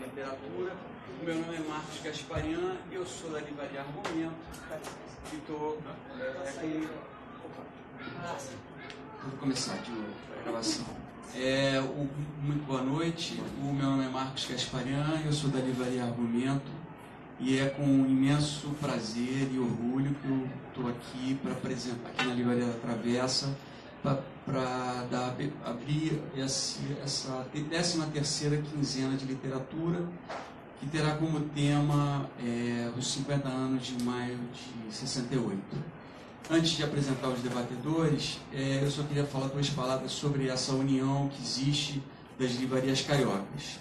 de literatura. O meu nome é Marcos Gasparian, eu sou da Livraria Argumento e estou aqui. Vou começar de novo a gravação. Muito boa noite, o meu nome é Marcos Gasparian, eu sou da Livraria Argumento e é com imenso prazer e orgulho que eu estou aqui para apresentar aqui na Livraria da Travessa para abrir essa 13ª quinzena de literatura, que terá como tema os 50 anos de maio de 68. Antes de apresentar os debatedores, eu só queria falar 2 palavras sobre essa união que existe das livrarias cariocas.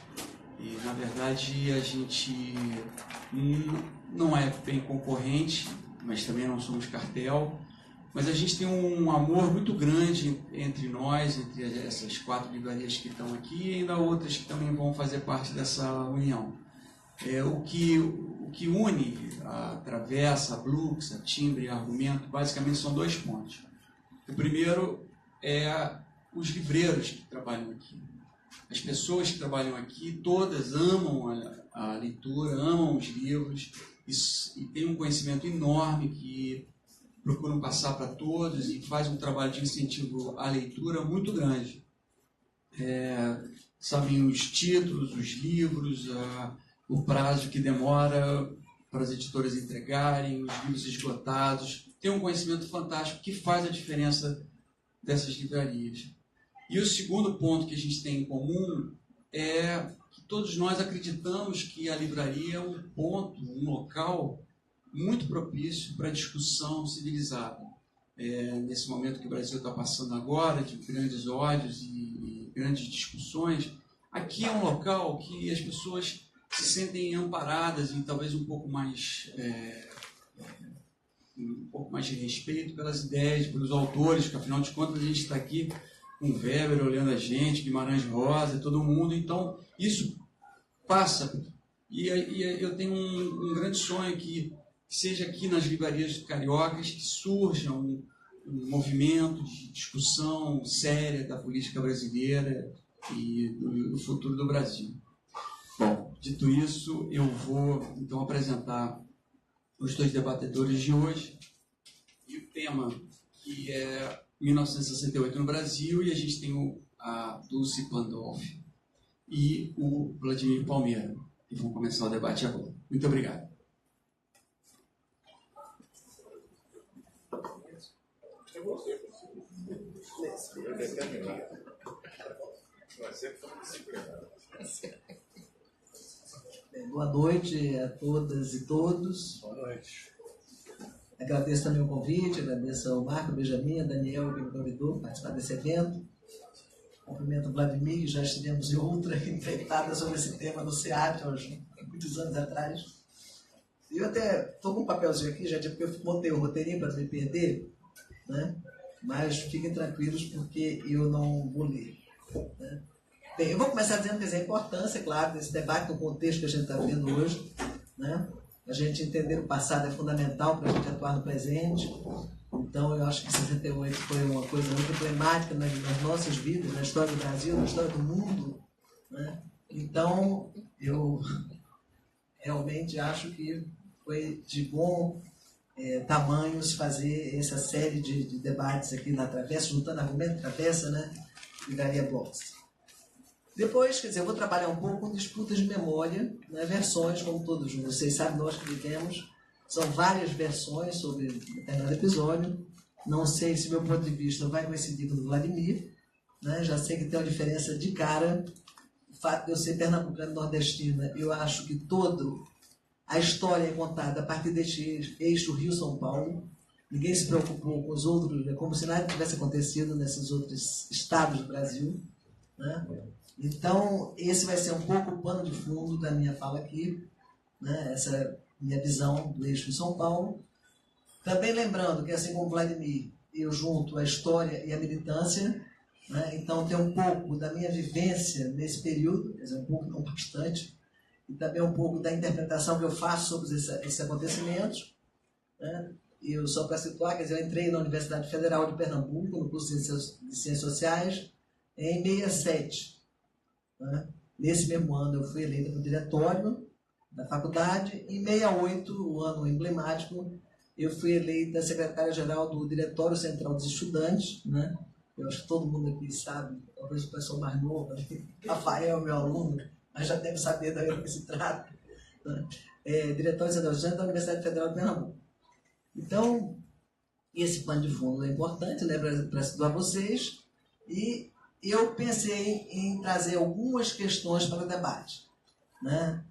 E, na verdade, a gente não é bem concorrente, mas também não somos cartel, mas a gente tem um amor muito grande entre nós, entre essas 4 livrarias que estão aqui e ainda outras que também vão fazer parte dessa união. O que une a Travessa, a Blux, a Timbre e a Argumento, basicamente são 2 pontos. O primeiro é os livreiros que trabalham aqui. As pessoas que trabalham aqui, todas amam a leitura, amam os livros e têm um conhecimento enorme que procuram passar para todos e faz um trabalho de incentivo à leitura muito grande. Sabem os títulos, os livros, o prazo que demora para as editoras entregarem, os livros esgotados. Tem um conhecimento fantástico que faz a diferença dessas livrarias. E o segundo ponto que a gente tem em comum é que todos nós acreditamos que a livraria é um ponto, um local muito propício para discussão civilizada. Nesse momento que o Brasil está passando agora, de grandes ódios e grandes discussões, aqui é um local que as pessoas se sentem amparadas e talvez um pouco mais de respeito pelas ideias, pelos autores, porque afinal de contas a gente está aqui com Weber olhando a gente, Guimarães Rosa, todo mundo, então isso passa. E eu tenho um grande sonho que seja aqui nas livrarias cariocas que surja um movimento de discussão séria da política brasileira e do futuro do Brasil. Bom, dito isso, eu vou então apresentar os 2 debatedores de hoje. E o tema que é 1968 no Brasil, e a gente tem a Dulce Pandolfi e o Vladimir Palmeira, que vão começar o debate agora. Muito obrigado. Boa noite a todas e todos. Boa noite. Agradeço também o convite, agradeço ao Marco, Benjamin, a Daniel, que me convidou para participar desse evento. Cumprimento o Vladimir, já estivemos em outra empreitada sobre esse tema no SEAT, há muitos anos atrás. E eu até estou com um papelzinho aqui, já porque eu montei o roteirinho para não me perder, né? Mas fiquem tranquilos porque eu não vou ler, né? Bem, eu vou começar dizendo que a importância, claro, desse debate no contexto que a gente está vendo hoje, né? A gente entender o passado é fundamental para a gente atuar no presente. Então, eu acho que 68 foi uma coisa muito emblemática nas nossas vidas, na história do Brasil, na história do mundo, né? Então, eu realmente acho que foi de bom tamanho se fazer essa série de debates aqui na Travessa, juntando argumento Travessa, né? Livraria Blocks. Depois, quer dizer, eu vou trabalhar um pouco com disputas de memória, né, versões, como todos vocês sabem, nós que vivemos, são várias versões sobre determinado episódio. Não sei se meu ponto de vista vai coincidir com o do Vladimir, né, já sei que tem uma diferença de cara. O fato de eu ser pernambucano e nordestina, eu acho que toda a história é contada a partir deste eixo Rio-São Paulo. Ninguém se preocupou com os outros, é como se nada tivesse acontecido nesses outros estados do Brasil, né? Então, esse vai ser um pouco o pano de fundo da minha fala aqui, né? Essa minha visão do eixo de São Paulo. Também lembrando que, assim como Vladimir, eu junto a história e a militância, né? Então tem um pouco da minha vivência nesse período, quer dizer, um pouco, não bastante, e também um pouco da interpretação que eu faço sobre esses acontecimentos, né? E eu, só para situar, quer dizer, eu entrei na Universidade Federal de Pernambuco, no curso de Ciências Sociais, em 67. Né? Nesse mesmo ano eu fui eleita para o diretório da faculdade. Em 68, o ano emblemático, eu fui eleita secretária-geral do Diretório Central dos Estudantes, né? Eu acho que todo mundo aqui sabe, talvez o pessoal mais novo, Rafael, meu aluno, mas já deve saber também do que se trata, né? Diretório Central dos Estudantes da Universidade Federal de Pernambuco. Então, esse pano de fundo é importante, né, para situar vocês, e eu pensei em trazer algumas questões para o debate, né?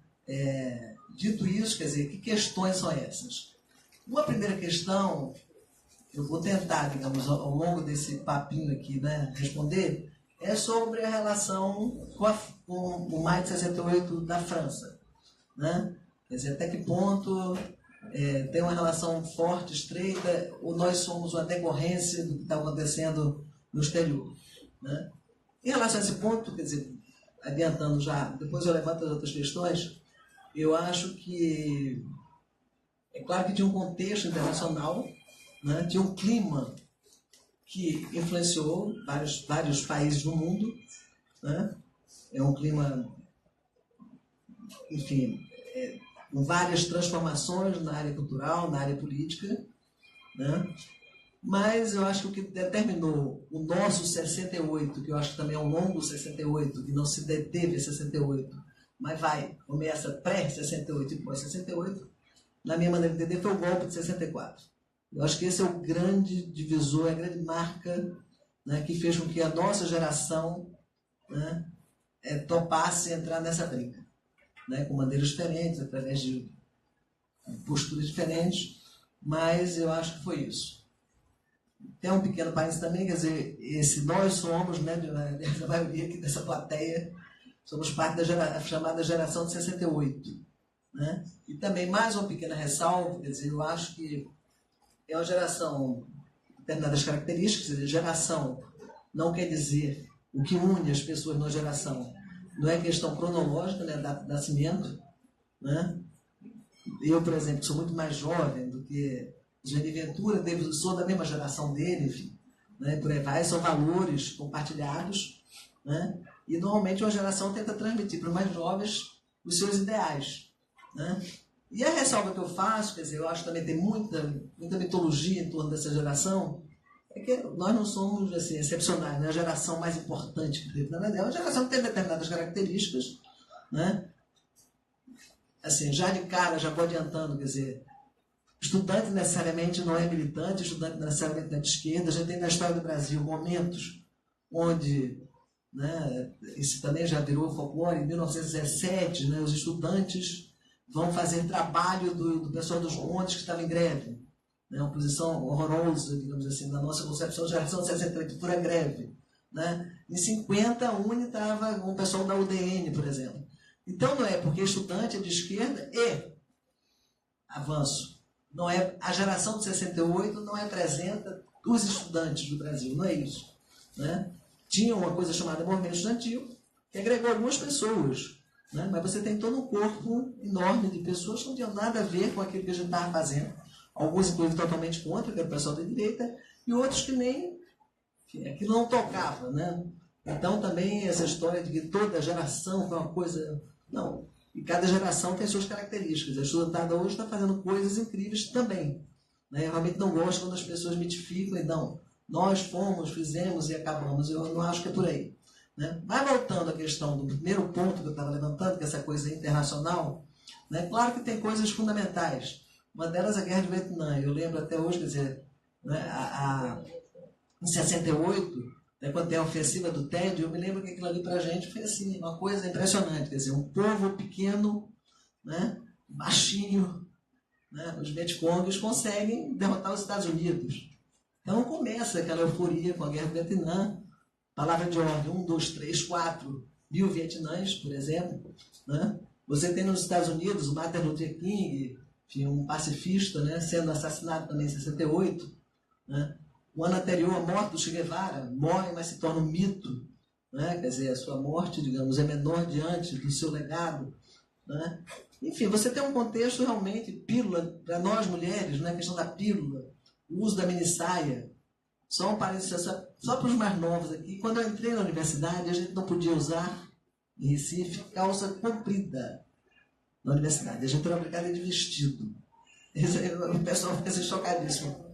Dito isso, quer dizer, que questões são essas? Uma primeira questão, eu vou tentar, digamos, ao longo desse papinho aqui, né, responder, é sobre a relação com o maio de 68 da França, né? Quer dizer, até que ponto tem uma relação forte, estreita, ou nós somos uma decorrência do que está acontecendo no exterior, né? Em relação a esse ponto, quer dizer, adiantando já, depois eu levanto as outras questões, eu acho que é claro que tinha um contexto internacional, né? Tinha um clima que influenciou vários países do mundo, né? É um clima, enfim, com várias transformações na área cultural, na área política, né? Mas eu acho que o que determinou o nosso 68, que eu acho que também é um longo 68, que não se deteve em 68, mas começa pré-68 e pós-68, na minha maneira de entender, foi o golpe de 64. Eu acho que esse é o grande divisor, a grande marca, né, que fez com que a nossa geração, né, topasse entrar nessa briga, né, com bandeiras diferentes, através de posturas diferentes, mas eu acho que foi isso. Tem um pequeno parênteses também, quer dizer, nós somos, né, a maioria aqui dessa plateia, somos parte da chamada geração de 68. Né? E também mais uma pequena ressalva, quer dizer, eu acho que é uma geração com determinadas características, quer dizer, geração não quer dizer o que une as pessoas na geração, não é questão cronológica, né, data de nascimento, né? Eu, por exemplo, sou muito mais jovem do que Geni Ventura, sou da mesma geração dele, enfim, né, por aí vai, são valores compartilhados, né? E normalmente uma geração tenta transmitir para os mais jovens os seus ideais, né? E a ressalva que eu faço, quer dizer, eu acho que também tem muita mitologia em torno dessa geração, é que nós não somos assim, excepcionais, né? A geração mais importante que teve, na verdade, é uma geração que tem determinadas características, né? Assim, já de cara, já vou adiantando, quer dizer, estudante necessariamente não é militante, estudante necessariamente não é de esquerda. A gente tem na história do Brasil momentos onde, né, isso também já virou folclore, em 1917, né, os estudantes vão fazer trabalho do pessoal dos montes que estava em greve, né, uma posição horrorosa, digamos assim, na nossa concepção, geração de 68, pura greve. Né? Em 50, a UNE estava com o pessoal da UDN, por exemplo. Então não é porque estudante é de esquerda e avanço. Não é, a geração de 68 não representa os estudantes do Brasil, não é isso. Né? Tinha uma coisa chamada movimento estudantil, que agregou algumas pessoas, né? Mas você tem todo um corpo enorme de pessoas que não tinham nada a ver com aquilo que a gente estava fazendo. Alguns, inclusive, totalmente contra, que era o pessoal da direita, e outros que nem, que não tocava. Né? Então, também, essa história de que toda geração foi uma coisa... Não. E cada geração tem suas características. A estudantada hoje está fazendo coisas incríveis também. Né? Eu realmente não gosto quando as pessoas mitificam e não. Nós fomos, fizemos e acabamos. Eu não acho que é por aí. Né? Mas voltando à questão do primeiro ponto que eu estava levantando, que é essa coisa internacional, né? Claro que tem coisas fundamentais. Uma delas é a Guerra do Vietnã. Eu lembro até hoje, quer dizer, né, em 68... quando tem a ofensiva do Ted, eu me lembro que aquilo ali para a gente foi assim, uma coisa impressionante. Quer dizer, um povo pequeno, né, baixinho, né, os Vietcongues conseguem derrotar os Estados Unidos. Então começa aquela euforia com a Guerra do Vietnã, palavra de ordem, 1, 2, 3, 4 mil vietnãs, por exemplo. Né? Você tem nos Estados Unidos o Martin Luther King, um pacifista, né, sendo assassinado também em 68, né? O ano anterior, a morte do Che Guevara, morre, mas se torna um mito. Né? Quer dizer, a sua morte, digamos, é menor diante do seu legado. Né? Enfim, você tem um contexto realmente, pílula, para nós mulheres, né? A questão da pílula, o uso da minissaia. Só um parênteses, só para os mais novos aqui, quando eu entrei na universidade, a gente não podia usar, em Recife, calça comprida na universidade. A gente era obrigado a ir de vestido. O pessoal fica assim chocadíssimo.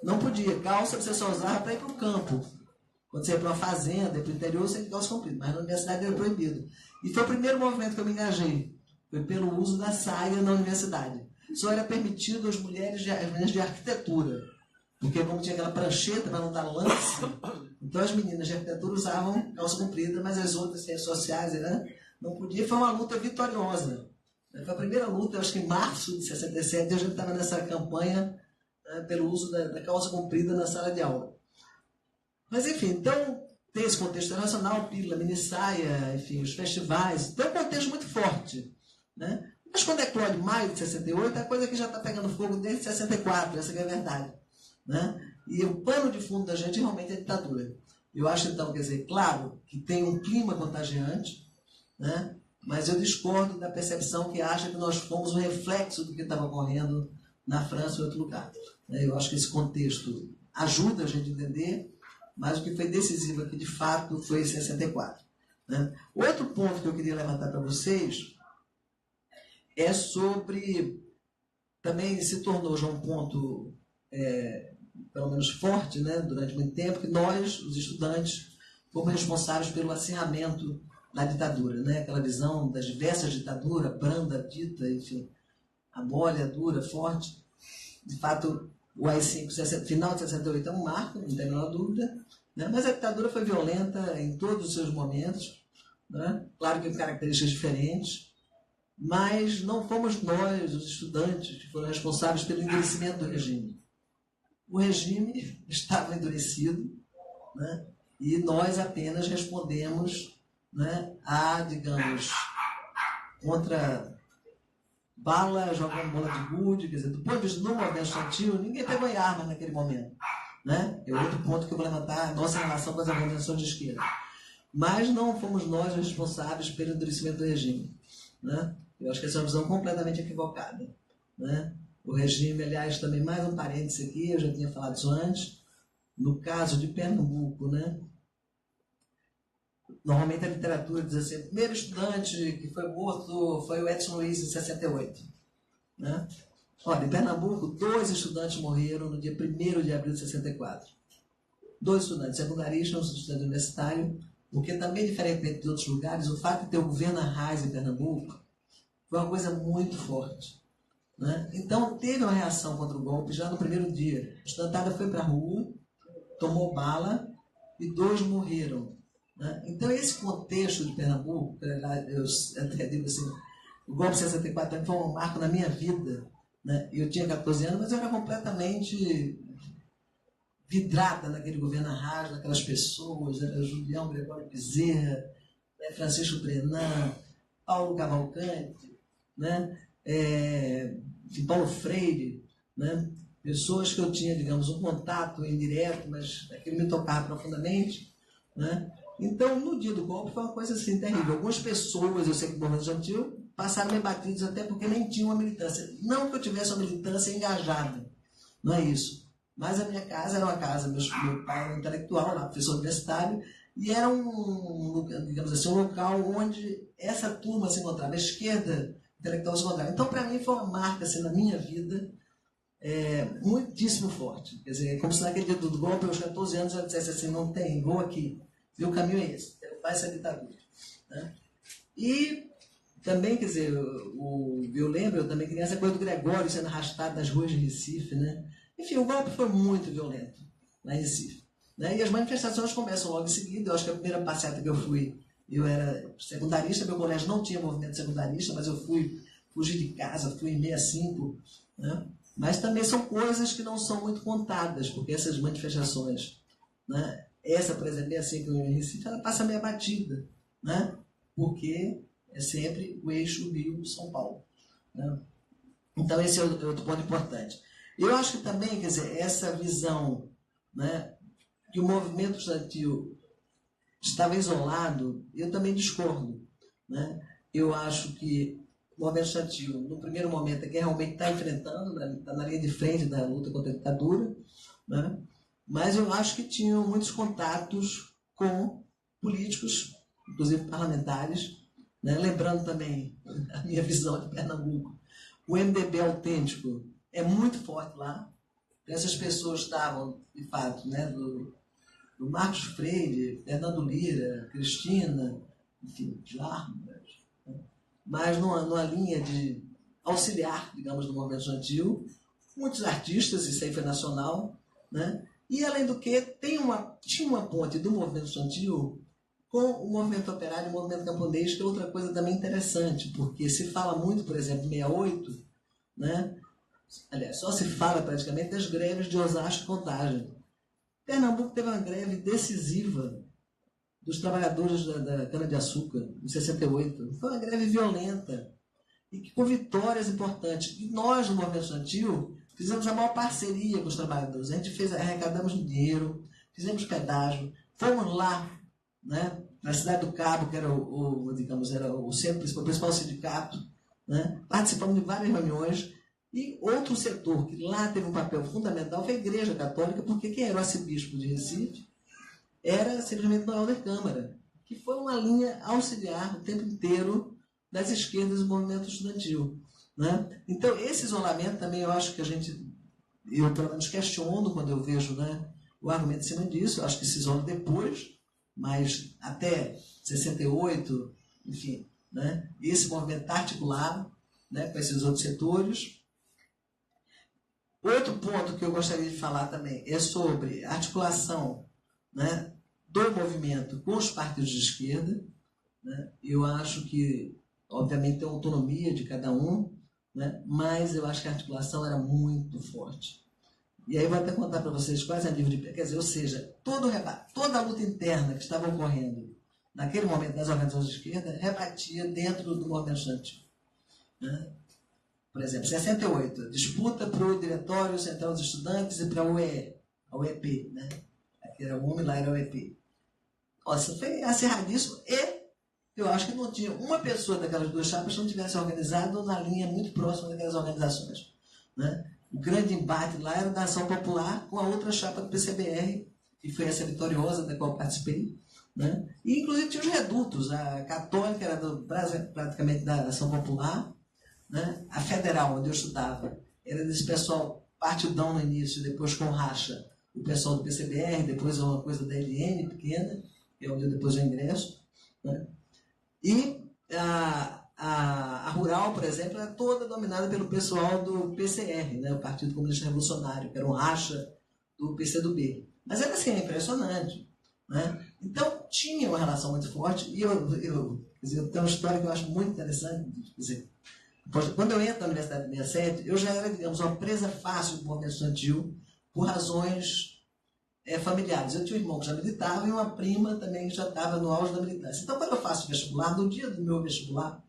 Não podia. Calça você só usava para ir para o campo. Quando você ia para uma fazenda, para o interior, você ia de calça comprida. Mas na universidade era proibido. E foi o primeiro movimento que eu me engajei. Foi pelo uso da saia na universidade. Só era permitido às mulheres de arquitetura. Porque como tinha aquela prancheta para não dar lance, então as meninas de arquitetura usavam calça comprida, mas as outras ciências sociais, né, não podia. Foi uma luta vitoriosa. Foi a primeira luta, acho que em março de 67, a gente estava nessa campanha, né, pelo uso da calça comprida na sala de aula. Mas, enfim, então, tem esse contexto internacional, pílula, mini-saia, enfim, os festivais. Tem um contexto muito forte, né? Mas quando é Claude Maio, de 68, é a coisa que já está pegando fogo desde 64, essa que é a verdade, né? E o pano de fundo da gente realmente é a ditadura. Eu acho, então, quer dizer, claro que tem um clima contagiante, né? Mas eu discordo da percepção que acha que nós fomos um reflexo do que estava ocorrendo na França ou em outro lugar. Eu acho que esse contexto ajuda a gente a entender, mas o que foi decisivo aqui, de fato, foi em 64. Né? Outro ponto que eu queria levantar para vocês é sobre... Também se tornou já um ponto, pelo menos forte, né, durante muito tempo, que nós, os estudantes, fomos responsáveis pelo acirramento da ditadura, né? Aquela visão das diversas ditaduras, branda, dita, enfim, a mole, a dura, forte. De fato, o AI-5, final de 68, é um marco, não tem a menor dúvida, né? Mas a ditadura foi violenta em todos os seus momentos, né? Claro que com características diferentes, mas não fomos nós, os estudantes, que foram responsáveis pelo endurecimento do regime. O regime estava endurecido, né? E nós apenas respondemos, né, a, digamos, contra bala, jogando bola de gude, quer dizer, do ponto de vista do movimento estudantil, ninguém pegou em armas naquele momento, né? É outro ponto que eu vou levantar, a nossa relação com as organizações de esquerda. Mas não fomos nós responsáveis pelo endurecimento do regime, né? Eu acho que essa é uma visão completamente equivocada, né? O regime, aliás, também mais um parêntese aqui, eu já tinha falado isso antes, no caso de Pernambuco, né? Normalmente a literatura diz assim, o primeiro estudante que foi morto foi o Edson Luiz em 68. Né? Olha, em Pernambuco, 2 estudantes morreram no dia 1º de abril de 64. 2 estudantes secundaristas, um estudante universitário, porque também, diferentemente de outros lugares, o fato de ter o governo Arraes em Pernambuco foi uma coisa muito forte. Né? Então, teve uma reação contra o golpe já no primeiro dia. A estudantada foi para a rua, tomou bala e 2 morreram. Né? Então, esse contexto de Pernambuco, eu até digo assim, o golpe de 64 também foi um marco na minha vida. Né? Eu tinha 14 anos, mas eu era completamente vidrada naquele governo Arraes, naquelas pessoas, era Julião Gregório Bezerra, né? Francisco Brenan, Paulo Cavalcante, né? Paulo Freire, né? Pessoas que eu tinha, digamos, um contato indireto, mas aquilo me tocava profundamente. Né? Então, no dia do golpe foi uma coisa assim terrível. Algumas pessoas, eu sei que o movimento estudantil, passaram meio batidos até porque nem tinham uma militância. Não que eu tivesse uma militância engajada, não é isso. Mas a minha casa era uma casa, meu pai era um intelectual, lá, professor universitário, e era digamos assim, um local onde essa turma se encontrava, a esquerda intelectual se encontrava. Então, para mim, foi uma marca assim, na minha vida muitíssimo forte. Quer dizer, como se naquele dia do golpe, aos 14 anos, eu dissesse assim, não tem, vou aqui. E o caminho é esse, derrubar essa ditadura. Né? E também, quer dizer, eu lembro, eu também criança, a coisa do Gregório sendo arrastado nas ruas de Recife, né? Enfim, o golpe foi muito violento lá em Recife. Né? E as manifestações começam logo em seguida. Eu acho que a primeira passeata que eu fui, eu era secundarista, meu colégio não tinha movimento secundarista, mas eu fugi de casa, fui em 65, né? Mas também são coisas que não são muito contadas, porque essas manifestações, né? Essa, por exemplo, é assim que em Recife, ela passa meio batida, né? Porque é sempre o eixo Rio-São Paulo. Né? Então, esse é outro ponto importante. Eu acho que também, quer dizer, essa visão, né, que o movimento estudantil estava isolado, eu também discordo. Né? Eu acho que o movimento estudantil, no primeiro momento, é quem realmente está enfrentando, está na linha de frente da luta contra a ditadura, né? Mas eu acho que tinham muitos contatos com políticos, inclusive parlamentares, né? Lembrando também a minha visão de Pernambuco, o MDB autêntico é muito forte lá. Essas pessoas estavam, de fato, né, do Marcos Freire, Fernando Lira, Cristina, enfim, Jarbas, né? Mas numa linha de auxiliar, digamos, do movimento estudantil, muitos artistas, isso aí foi nacional, né? E, além do que, tinha uma ponte do movimento estudantil com o movimento operário e o movimento camponês, que é outra coisa também interessante, porque se fala muito, por exemplo, em 68, né? Aliás, só se fala praticamente das greves de Osasco e Contagem. Pernambuco teve uma greve decisiva dos trabalhadores da cana-de-açúcar, em 68. Foi uma greve violenta e que, com vitórias importantes. E nós, no movimento estudantil, fizemos a maior parceria com os trabalhadores. A gente arrecadamos dinheiro, fizemos pedágio, fomos lá, né, na Cidade do Cabo, que era o centro, o principal sindicato, né, participamos de várias reuniões. E outro setor que lá teve um papel fundamental foi a Igreja Católica, porque quem era o arcebispo de Recife era simplesmente Noel da Câmara, que foi uma linha auxiliar o tempo inteiro das esquerdas do movimento estudantil, né? Então, esse isolamento também eu acho que eu pelo menos questiono quando eu vejo, né, o argumento em cima disso. Eu acho que se isola depois, mas até 68, enfim, né, esse movimento está articulado, né, com esses outros setores. Outro ponto que eu gostaria de falar também é sobre a articulação, né, do movimento com os partidos de esquerda, né? Eu acho que, obviamente, tem autonomia de cada um, né, mas eu acho que a articulação era muito forte. E aí eu vou até contar para vocês quase a nível de... Quer dizer, ou seja, toda a luta interna que estava ocorrendo naquele momento nas organizações de esquerda rebatia dentro do movimento estudantil, né? Por exemplo, 68, disputa para o Diretório Central dos Estudantes e para a UEP, né? Aqui era o UME, lá era a UEP. Nossa, foi acirradíssimo e eu acho que não tinha uma pessoa daquelas duas chapas que não tivesse organizado na linha muito próxima daquelas organizações, né? O grande embate lá era da Ação Popular com a outra chapa do PCBR, que foi essa vitoriosa da qual participei, né? E inclusive tinha os redutos, a Católica era praticamente da Ação Popular, né? A Federal, onde eu estudava, era desse pessoal partidão no início, depois com racha, o pessoal do PCBR, depois uma coisa da LN pequena, que é onde eu depois eu ingresso, né? E a Rural, por exemplo, era toda dominada pelo pessoal do PCR, né? O Partido Comunista Revolucionário, que era um racha do PCdoB. Mas era assim, impressionante, né? Então tinha uma relação muito forte, e eu tenho uma história que eu acho muito interessante, quer dizer, quando eu entro na Universidade de 67, eu já era, digamos, uma presa fácil do movimento estudantil por razões familiares. Eu tinha um irmão que já militava e uma prima também que já estava no auge da militância. Então, quando eu faço vestibular, no dia do meu vestibular,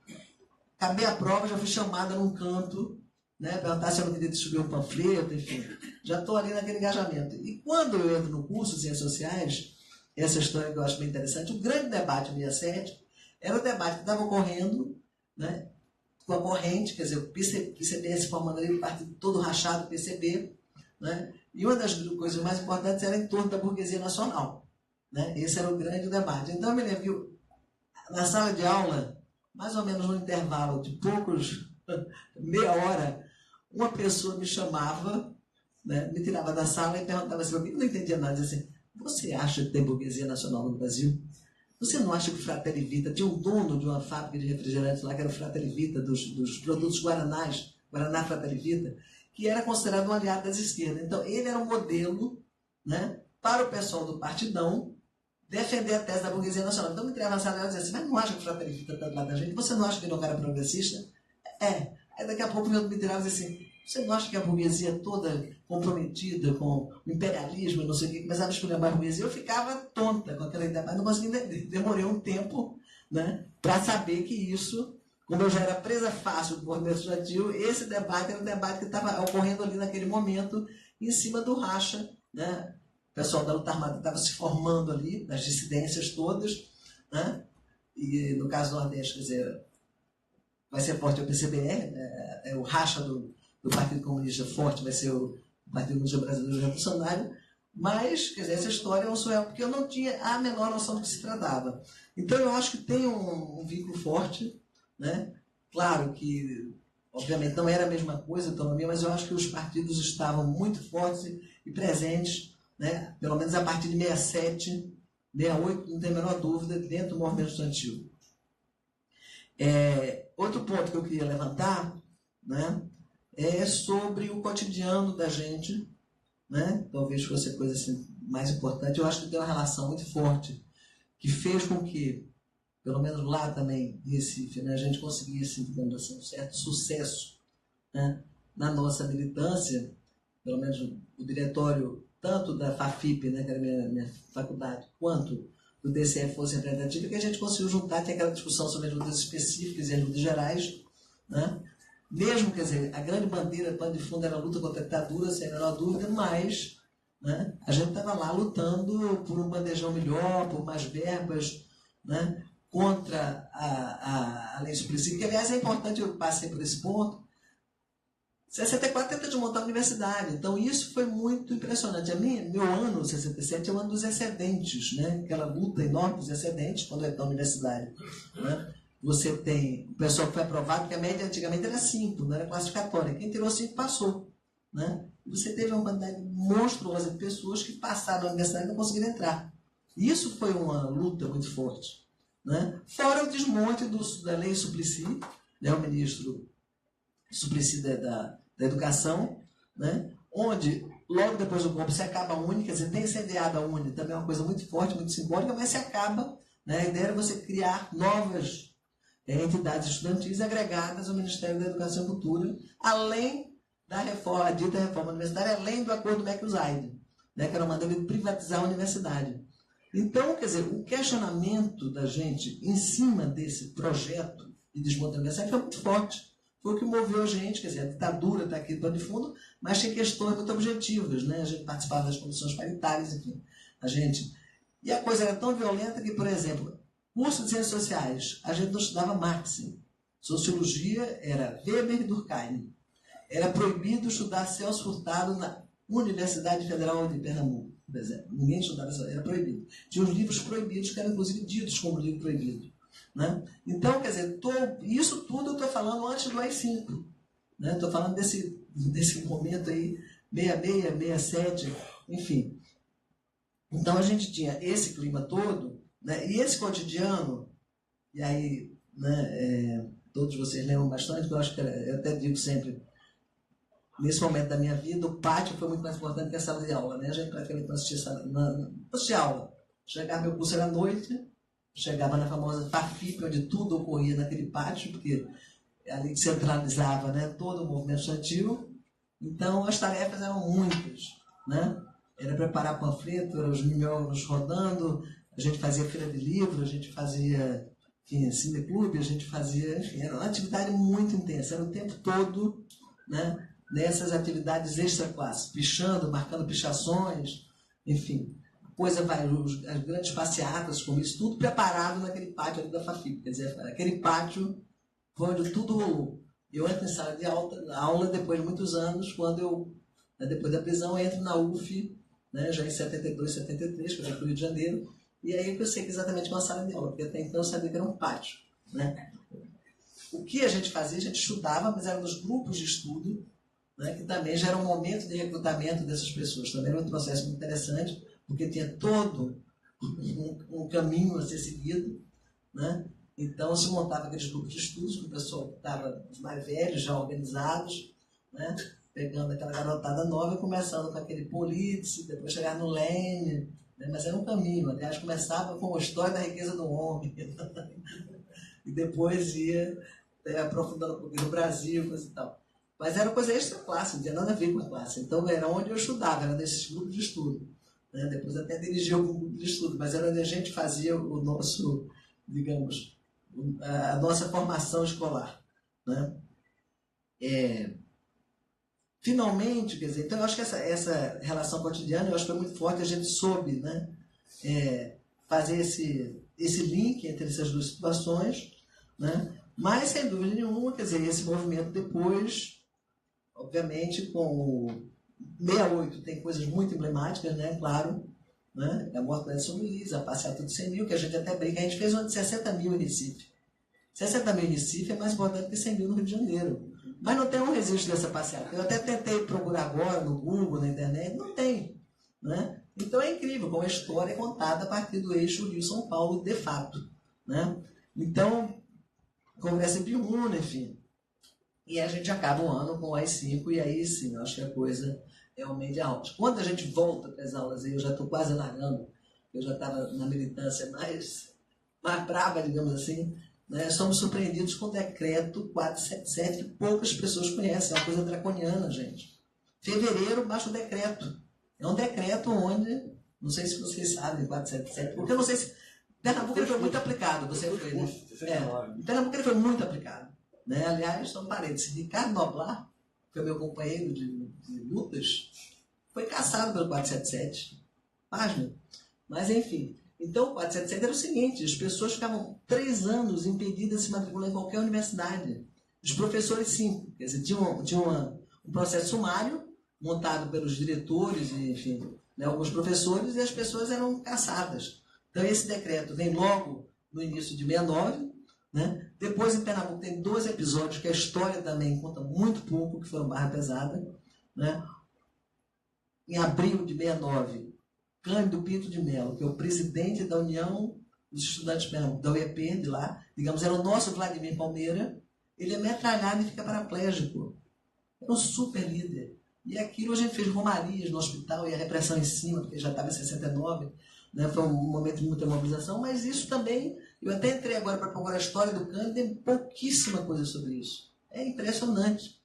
acabei a prova, já fui chamada num canto, né, perguntar se eu não queria distribuir um panfleto, enfim. Já estou ali naquele engajamento. E quando eu entro no curso de Ciências Sociais, essa história que eu acho bem interessante, o grande debate em 67 era o debate que estava ocorrendo, né, com a corrente, quer dizer, o PCB se formando ali, o partido todo rachado, PCB, né? E uma das coisas mais importantes era em torno da burguesia nacional, né? Esse era o grande debate. Então eu me lembro, na sala de aula, mais ou menos no intervalo de meia hora, uma pessoa me chamava, né, me tirava da sala e perguntava assim, eu não entendia nada, dizia assim, você acha que tem burguesia nacional no Brasil? Você não acha que o Fratelli Vita, tinha um dono de uma fábrica de refrigerantes lá, que era o Fratelli Vita, dos produtos Guaranás, Guaraná Fratelli Vita, que era considerado um aliado das esquerdas. Então, ele era um modelo, né, para o pessoal do Partidão defender a tese da burguesia nacional. Então, me tirava na sala e dizia assim, mas não acha que o Fratelli Vita está do lado da gente? Você não acha que ele é um cara progressista? É. Aí, daqui a pouco, me tirava e dizia assim, você não acha que a burguesia é toda comprometida com o imperialismo e não sei o que, começava a escolher a burguesia, eu ficava tonta com aquela ideia, mas não conseguia entender. Demorei um tempo, né, para saber que isso, como eu já era presa fácil do movimento estudantil, esse debate era um debate que estava ocorrendo ali naquele momento, em cima do racha, né? O pessoal da luta armada estava se formando ali, nas dissidências todas, né? E no caso do Nordeste, quer dizer, vai ser forte o PCBR, né? O racha do Partido Comunista forte vai ser o Partido Comunista Brasileiro Revolucionário, Mas, quer dizer, essa história é um surreal, porque eu não tinha a menor noção do que se tratava. Então, eu acho que tem um vínculo forte, né? Claro que, obviamente, não era a mesma coisa a autonomia, mas eu acho que os partidos estavam muito fortes e presentes, né? Pelo menos a partir de 67, 68, não tem a menor dúvida, dentro do movimento estudantil. Outro ponto que eu queria levantar, né, é sobre o cotidiano da gente, né? Talvez fosse a coisa assim, mais importante. Eu acho que tem uma relação muito forte que fez com que, pelo menos lá também, em Recife, né, a gente conseguisse, digamos assim, um certo sucesso, né, na nossa militância, pelo menos o diretório, tanto da FAFIP, né, que era minha faculdade, quanto do DCE fosse representativo, que a gente conseguiu juntar, tem aquela discussão sobre as lutas específicas e as lutas gerais, né? Mesmo, quer dizer, a grande bandeira, pano de fundo, era a luta contra a ditadura, sem a menor dúvida, mas, né, a gente estava lá lutando por um bandejão melhor, por mais verbas, né, contra a lei supressiva, que, aliás, é importante, eu passei por esse ponto. 64 tenta desmontar a universidade, então isso foi muito impressionante. Meu ano, 67, é o ano dos excedentes, né? Aquela luta enorme dos excedentes quando entra na universidade, né? Você tem o pessoal que foi aprovado, porque a média antigamente era 5, não era classificatória. Quem tirou 5 passou, né? Você teve uma quantidade monstruosa de pessoas que passaram na universidade e não conseguiram entrar. Isso foi uma luta muito forte, né? Fora o desmonte da lei Suplicy, né? O ministro Suplicy da educação, né? Onde, logo depois do golpe, se acaba a Uni, quer dizer, tem incendiado a Uni, também é uma coisa muito forte, muito simbólica, mas se acaba, né? A ideia era você criar novas entidades estudantis agregadas ao Ministério da Educação e Cultura, além da reforma, a dita reforma universitária, além do acordo MEC-USAID, né? Que era uma maneira de privatizar a universidade. Então, quer dizer, o questionamento da gente em cima desse projeto de desmonte da universidade foi muito forte. Foi o que moveu a gente, quer dizer, a ditadura está aqui pano de fundo, mas tinha questões muito objetivas, né? A gente participava das comissões paritárias, enfim, E a coisa era tão violenta que, por exemplo, curso de Ciências Sociais, a gente não estudava Marx. Sociologia era Weber e Durkheim. Era proibido estudar Celso Furtado na Universidade Federal de Pernambuco, por exemplo. Ninguém estudava isso, era proibido. Tinha os livros proibidos, que eram inclusive ditos como livro proibido. Né? Então, quer dizer, isso tudo eu estou falando antes do AI-5. Né? Estou falando desse momento aí, 66, 67, enfim. Então, a gente tinha esse clima todo, né? E esse cotidiano, e aí, né, todos vocês lembram bastante, eu acho que eu até digo sempre, nesse momento da minha vida, o pátio foi muito mais importante que a sala de aula. Né? A gente praticamente não assistia aula. Chegava, meu curso era à noite, chegava na famosa FAFIP, onde tudo ocorria naquele pátio, porque ali centralizava, né, todo o movimento estudantil. Então, as tarefas eram muitas. Né? Era preparar panfleto, os minhocos rodando, a gente fazia feira de livro, a gente fazia, enfim, cineclube, a gente fazia, enfim, era uma atividade muito intensa, era o tempo todo, né, nessas atividades extra-classe, pichando, marcando pichações, enfim. Coisa vai, as grandes passeatas, como isso, tudo preparado naquele pátio ali da FAFIP. Quer dizer, aquele pátio foi onde tudo... Eu entro em sala de aula depois de muitos anos, quando eu, depois da prisão, entro na UF, né, já em 72, 73, que eu fui para o Rio de Janeiro, e aí eu sei que exatamente uma sala de aula, porque até então eu sabia que era um pátio. Né? O que a gente fazia? A gente estudava, mas era nos grupos de estudo, né, que também já era um momento de recrutamento dessas pessoas. Também era um processo muito interessante, porque tinha todo um caminho a ser seguido, né? Então se montava aqueles grupos de estudos, que o pessoal estava os mais velhos, já organizados, né? Pegando aquela garotada nova, começando com aquele Politz, depois chegar no Lênin, né? Mas era um caminho. Aliás, começava com a história da riqueza do homem, e depois ia aprofundando um pouquinho no Brasil, coisa e tal. Mas era coisa extra-classe, não tinha nada a ver com a classe. Então era onde eu estudava, era nesses grupos de estudo. Né? Depois até dirigi algum grupo de estudo, mas era onde a gente fazia o nosso, digamos, a nossa formação escolar. Né? Finalmente, quer dizer, então eu acho que essa relação cotidiana, eu acho que foi muito forte, a gente soube, né, fazer esse link entre essas duas situações, né? Mas, sem dúvida nenhuma, quer dizer, esse movimento depois, obviamente, com 68 tem coisas muito emblemáticas, né? Claro, né? A morte do Edson Luiz, a passeata de 100 mil, que a gente até brinca, a gente fez uma de 60 mil em Recife. 60 mil em Recife é mais importante que 100 mil no Rio de Janeiro. Mas não tem um registro dessa passeata. Eu até tentei procurar agora no Google, na internet, não tem. Né? Então é incrível como a história é contada a partir do eixo Rio-São Paulo, de fato. Né? Então, o Congresso sempre une, enfim. E a gente acaba o ano com o AI-5, e aí sim, eu acho que a coisa realmente é alta. Quando a gente volta para as aulas, e eu já estou quase largando, eu já estava na militância mais brava, digamos assim, né? Somos surpreendidos com o decreto 477, que poucas pessoas conhecem, é uma coisa draconiana, gente. Fevereiro baixa o decreto. É um decreto onde, não sei se vocês sabem, 477, porque eu não sei se... Pernambuco ele foi muito aplicado, você foi, né? Em Pernambuco ele foi muito aplicado. Né? Aliás, só um parênteses, Ricardo Noblar, que foi meu companheiro de lutas, foi caçado pelo 477. Página. Mas, enfim. Então, o 477 era o seguinte, as pessoas ficavam 3 anos impedidas de se matricular em qualquer universidade. Os professores, sim. Quer dizer, tinha um processo sumário montado pelos diretores, enfim, né, alguns professores, e as pessoas eram caçadas. Então, esse decreto vem logo no início de 69, né? Depois, em Pernambuco, tem 2 episódios que a história também conta muito pouco, que foram barra pesada. Né? Em abril de 69, Cândido Pinto de Mello, que é o presidente da União dos Estudantes de Pernambuco, da UEP, de lá, digamos, era o nosso Vladimir Palmeira, ele é metralhado e fica paraplégico. Era um super líder. E aquilo a gente fez romarias no hospital e a repressão em cima, porque já estava em 69, né? Foi um momento de muita mobilização, mas isso também, eu até entrei agora para procurar a história do Cândido, tem pouquíssima coisa sobre isso. É impressionante.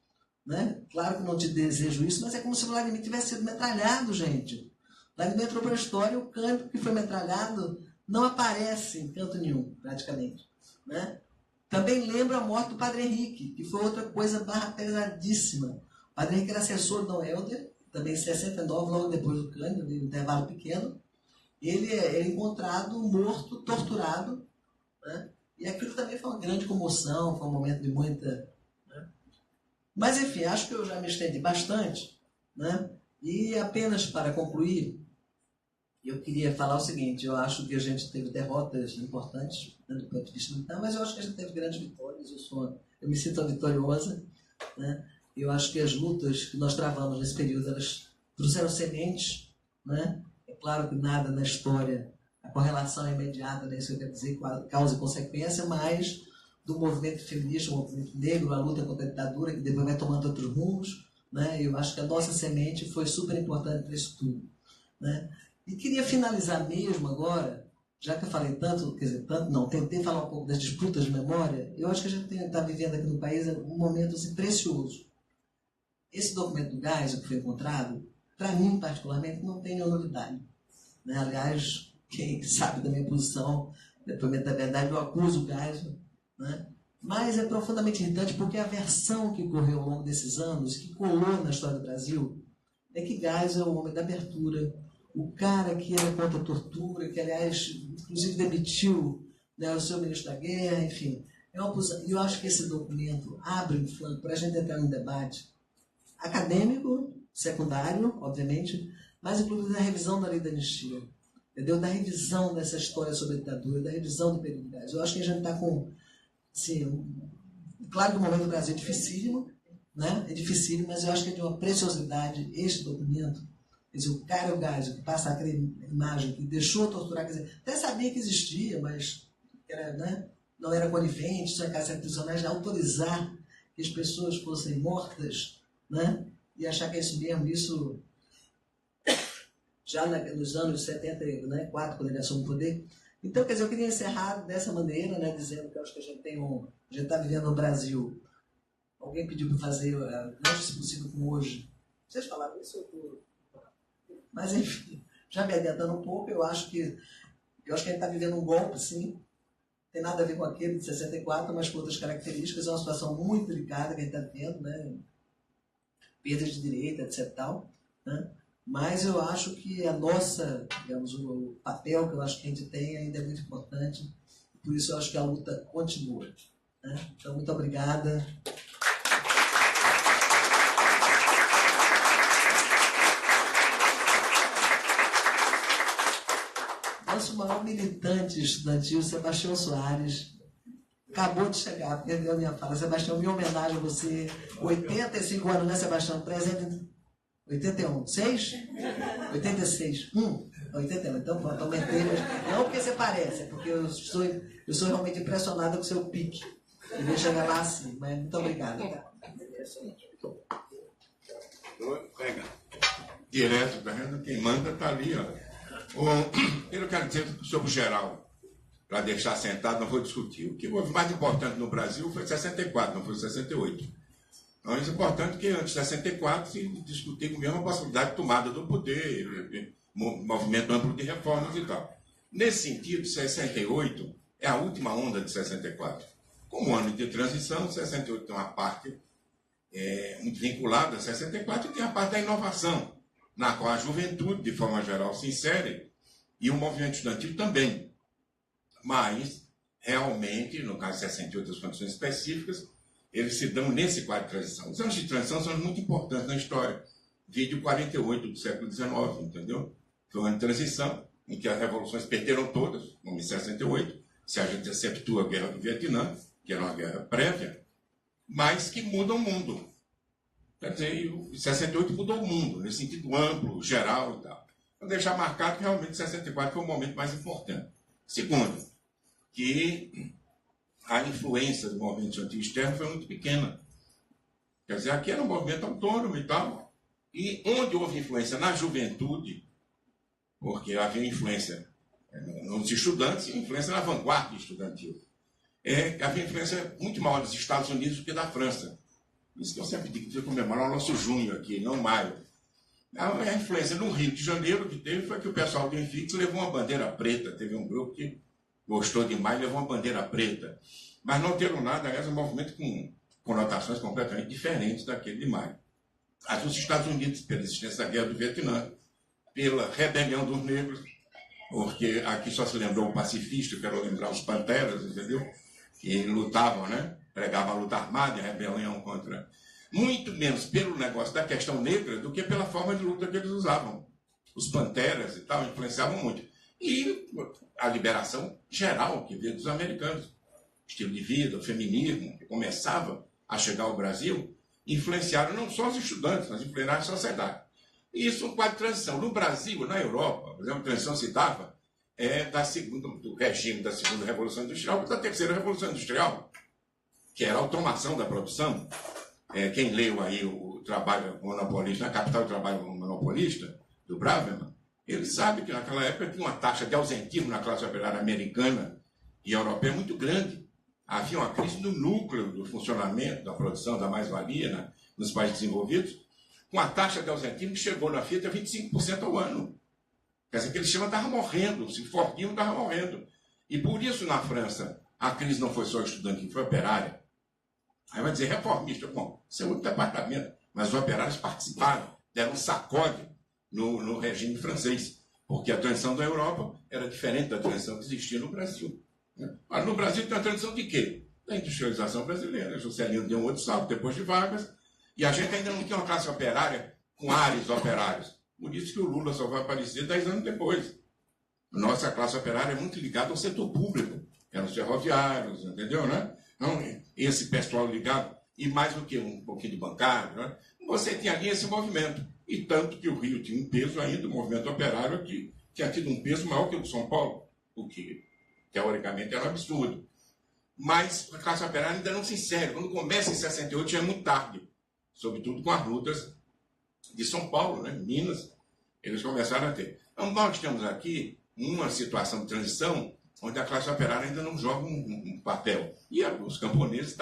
Né? Claro que não te desejo isso, mas é como se o Vladimir tivesse sido metralhado, gente. Vladimir entrou para a história, o Cândido que foi metralhado não aparece em canto nenhum, praticamente. Né? Também lembro a morte do Padre Henrique, que foi outra coisa barra pesadíssima. O Padre Henrique era assessor do Helder, também em 69, logo depois do Cândido, um intervalo pequeno. Ele é encontrado morto, torturado. Né? E aquilo também foi uma grande comoção, foi um momento de muita... Né? Mas, enfim, acho que eu já me estendi bastante. Né? E apenas para concluir, eu queria falar o seguinte, eu acho que a gente teve derrotas importantes do ponto de vista militar, mas eu acho que a gente teve grandes vitórias, eu me sinto vitoriosa. Né? Eu acho que as lutas que nós travamos nesse período, elas trouxeram sementes. Né? É claro que nada na história, a correlação é imediata, né? Isso que eu quero dizer, causa e consequência, mas do movimento feminista, o movimento negro, a luta contra a ditadura, que depois vai tomando outros rumos. Né? Eu acho que a nossa semente foi super importante para isso tudo. Né? E queria finalizar mesmo agora, já que eu falei tanto, quer dizer, tanto não, tentei falar um pouco das disputas de memória, eu acho que a gente está vivendo aqui no país um momento assim, precioso. Esse documento do Geisel que foi encontrado, para mim particularmente, não tem nenhuma novidade. Né? Aliás, quem sabe da minha posição, depoimento da verdade, eu acuso o Geisel. Né? Mas é profundamente irritante porque a versão que correu ao longo desses anos, que colou na história do Brasil, é que Geisel é o homem da abertura, o cara que era contra a tortura, que, aliás, inclusive demitiu, né, o seu ministro da guerra, enfim. Eu acho que esse documento abre um flanco para a gente entrar num debate acadêmico, secundário, obviamente, mas inclusive da revisão da lei da anistia, entendeu? Da revisão dessa história sobre a ditadura, da revisão do período de Geisel. Eu acho que a gente está com... Assim, claro que o momento do Brasil é dificílimo, né? É dificílimo, mas eu acho que é de uma preciosidade este documento. Quer dizer, o cara, o Geisel, que passa aquela imagem que deixou torturar, quer dizer, até sabia que existia, mas era, né, não era conivente, só em casos excepcionais, de autorizar que as pessoas fossem mortas, né, e achar que é isso mesmo, isso já nos anos 74, quando ele assume o poder. Então, quer dizer, eu queria encerrar dessa maneira, né, dizendo que eu acho que a gente está vivendo no Brasil. Alguém pediu para fazer, não se possível como hoje. Vocês falaram isso? Mas, enfim, já me adiantando um pouco, eu acho que a gente está vivendo um golpe, sim. Tem nada a ver com aquele de 64, mas com outras características. É uma situação muito delicada que a gente está vendo, né? Perda de direito, etc. Tal, né? Mas eu acho que a nossa, digamos, o papel que eu acho que a gente tem ainda é muito importante. Por isso eu acho que a luta continua. Né? Então, muito obrigada. Nosso maior militante estudantil, Sebastião Soares, acabou de chegar, perdeu a minha fala. Sebastião, minha homenagem a você. 85 anos, né, Sebastião? 81. 6? 86. 81. Então, pronto, aumentei. Não porque você parece, é porque eu sou realmente impressionado com o seu pique. E vou chegar lá assim. Mas muito obrigado. Pega. Direto, tá vendo? Quem manda tá ali, ó. Eu quero dizer sobre o geral, para deixar sentado, não vou discutir. O que houve mais importante no Brasil foi 64, não foi 68. Então, é importante que antes de 64 se discutir mesmo a possibilidade de tomada do poder, movimento amplo de reformas e tal. Nesse sentido, 68 é a última onda de 64. Como ano de transição, 68 tem uma parte muito vinculada a 64 e tem a parte da inovação, na qual a juventude, de forma geral, se insere, e o movimento estudantil também. Mas, realmente, no caso de 68, as condições específicas, eles se dão nesse quadro de transição. Os anos de transição são muito importantes na história. Vídeo 48 do século XIX, entendeu? Foi um ano de transição, em que as revoluções perderam todas, como em 68, se a gente exceptua a Guerra do Vietnã, que era uma guerra prévia, mas que muda o mundo. Quer dizer, o 68 mudou o mundo, nesse sentido amplo, geral e tal. Vou deixar marcado que realmente 64 foi o momento mais importante. Segundo, que a influência do movimento estudantil externo foi muito pequena. Quer dizer, aqui era um movimento autônomo e tal, e onde houve influência na juventude, porque havia influência nos estudantes e influência na vanguarda estudantil, havia influência muito maior dos Estados Unidos do que da França. Isso que eu sempre digo que comemorar o nosso junho aqui, não maio. A influência no Rio de Janeiro que teve foi que o pessoal do Enfix levou uma bandeira preta. Teve um grupo que gostou demais e levou uma bandeira preta. Mas não teram nada, aliás, um movimento com conotações completamente diferentes daquele de maio. Mas os Estados Unidos, pela existência da Guerra do Vietnã, pela rebelião dos negros, porque aqui só se lembrou o pacifista, quero lembrar os panteras, entendeu? Que lutavam, né? Pregavam a luta armada e a rebelião contra... Muito menos pelo negócio da questão negra do que pela forma de luta que eles usavam. Os panteras e tal influenciavam muito. E a liberação geral que veio dos americanos. Estilo de vida, o feminismo, que começava a chegar ao Brasil, influenciaram não só os estudantes, mas influenciaram a sociedade. E isso é um quadro de transição. No Brasil, na Europa, por exemplo, a transição se dava do regime da segunda Revolução Industrial para a terceira Revolução Industrial, que era a automação da produção. Quem leu aí o trabalho monopolista, na Capital do Trabalho Monopolista, do Braverman, ele sabe que naquela época tinha uma taxa de ausentismo na classe operária americana e europeia muito grande. Havia uma crise no núcleo do funcionamento, da produção, da mais-valia nos países desenvolvidos, com a taxa de ausentismo que chegou na Fiat a 25% ao ano. Quer dizer, que eles chamam estava morrendo, se Fordinho estava morrendo. E por isso, na França, a crise não foi só estudantil, foi operária. Aí vai dizer, reformista, bom, isso é outro departamento, mas os operários participaram, deram um sacode no regime francês, porque a transição da Europa era diferente da transição que existia no Brasil. Mas no Brasil tem uma transição de quê? Da industrialização brasileira. Juscelino deu um outro salto depois de Vargas, e a gente ainda não tinha uma classe operária com ares operários. Por isso que o Lula só vai aparecer 10 anos depois. Nossa classe operária é muito ligada ao setor público, eram os ferroviários, entendeu, né? Então, esse pessoal ligado, e mais do que um pouquinho de bancário, né? Você tinha ali esse movimento. E tanto que o Rio tinha um peso ainda, o movimento operário aqui tinha tido um peso maior que o de São Paulo, o que, teoricamente, era um absurdo. Mas a classe operária ainda não se insere. Quando começa em 68, já é muito tarde, sobretudo com as lutas de São Paulo, né? Minas, eles começaram a ter. Então, nós temos aqui uma situação de transição onde a classe operária ainda não joga um papel. E os camponeses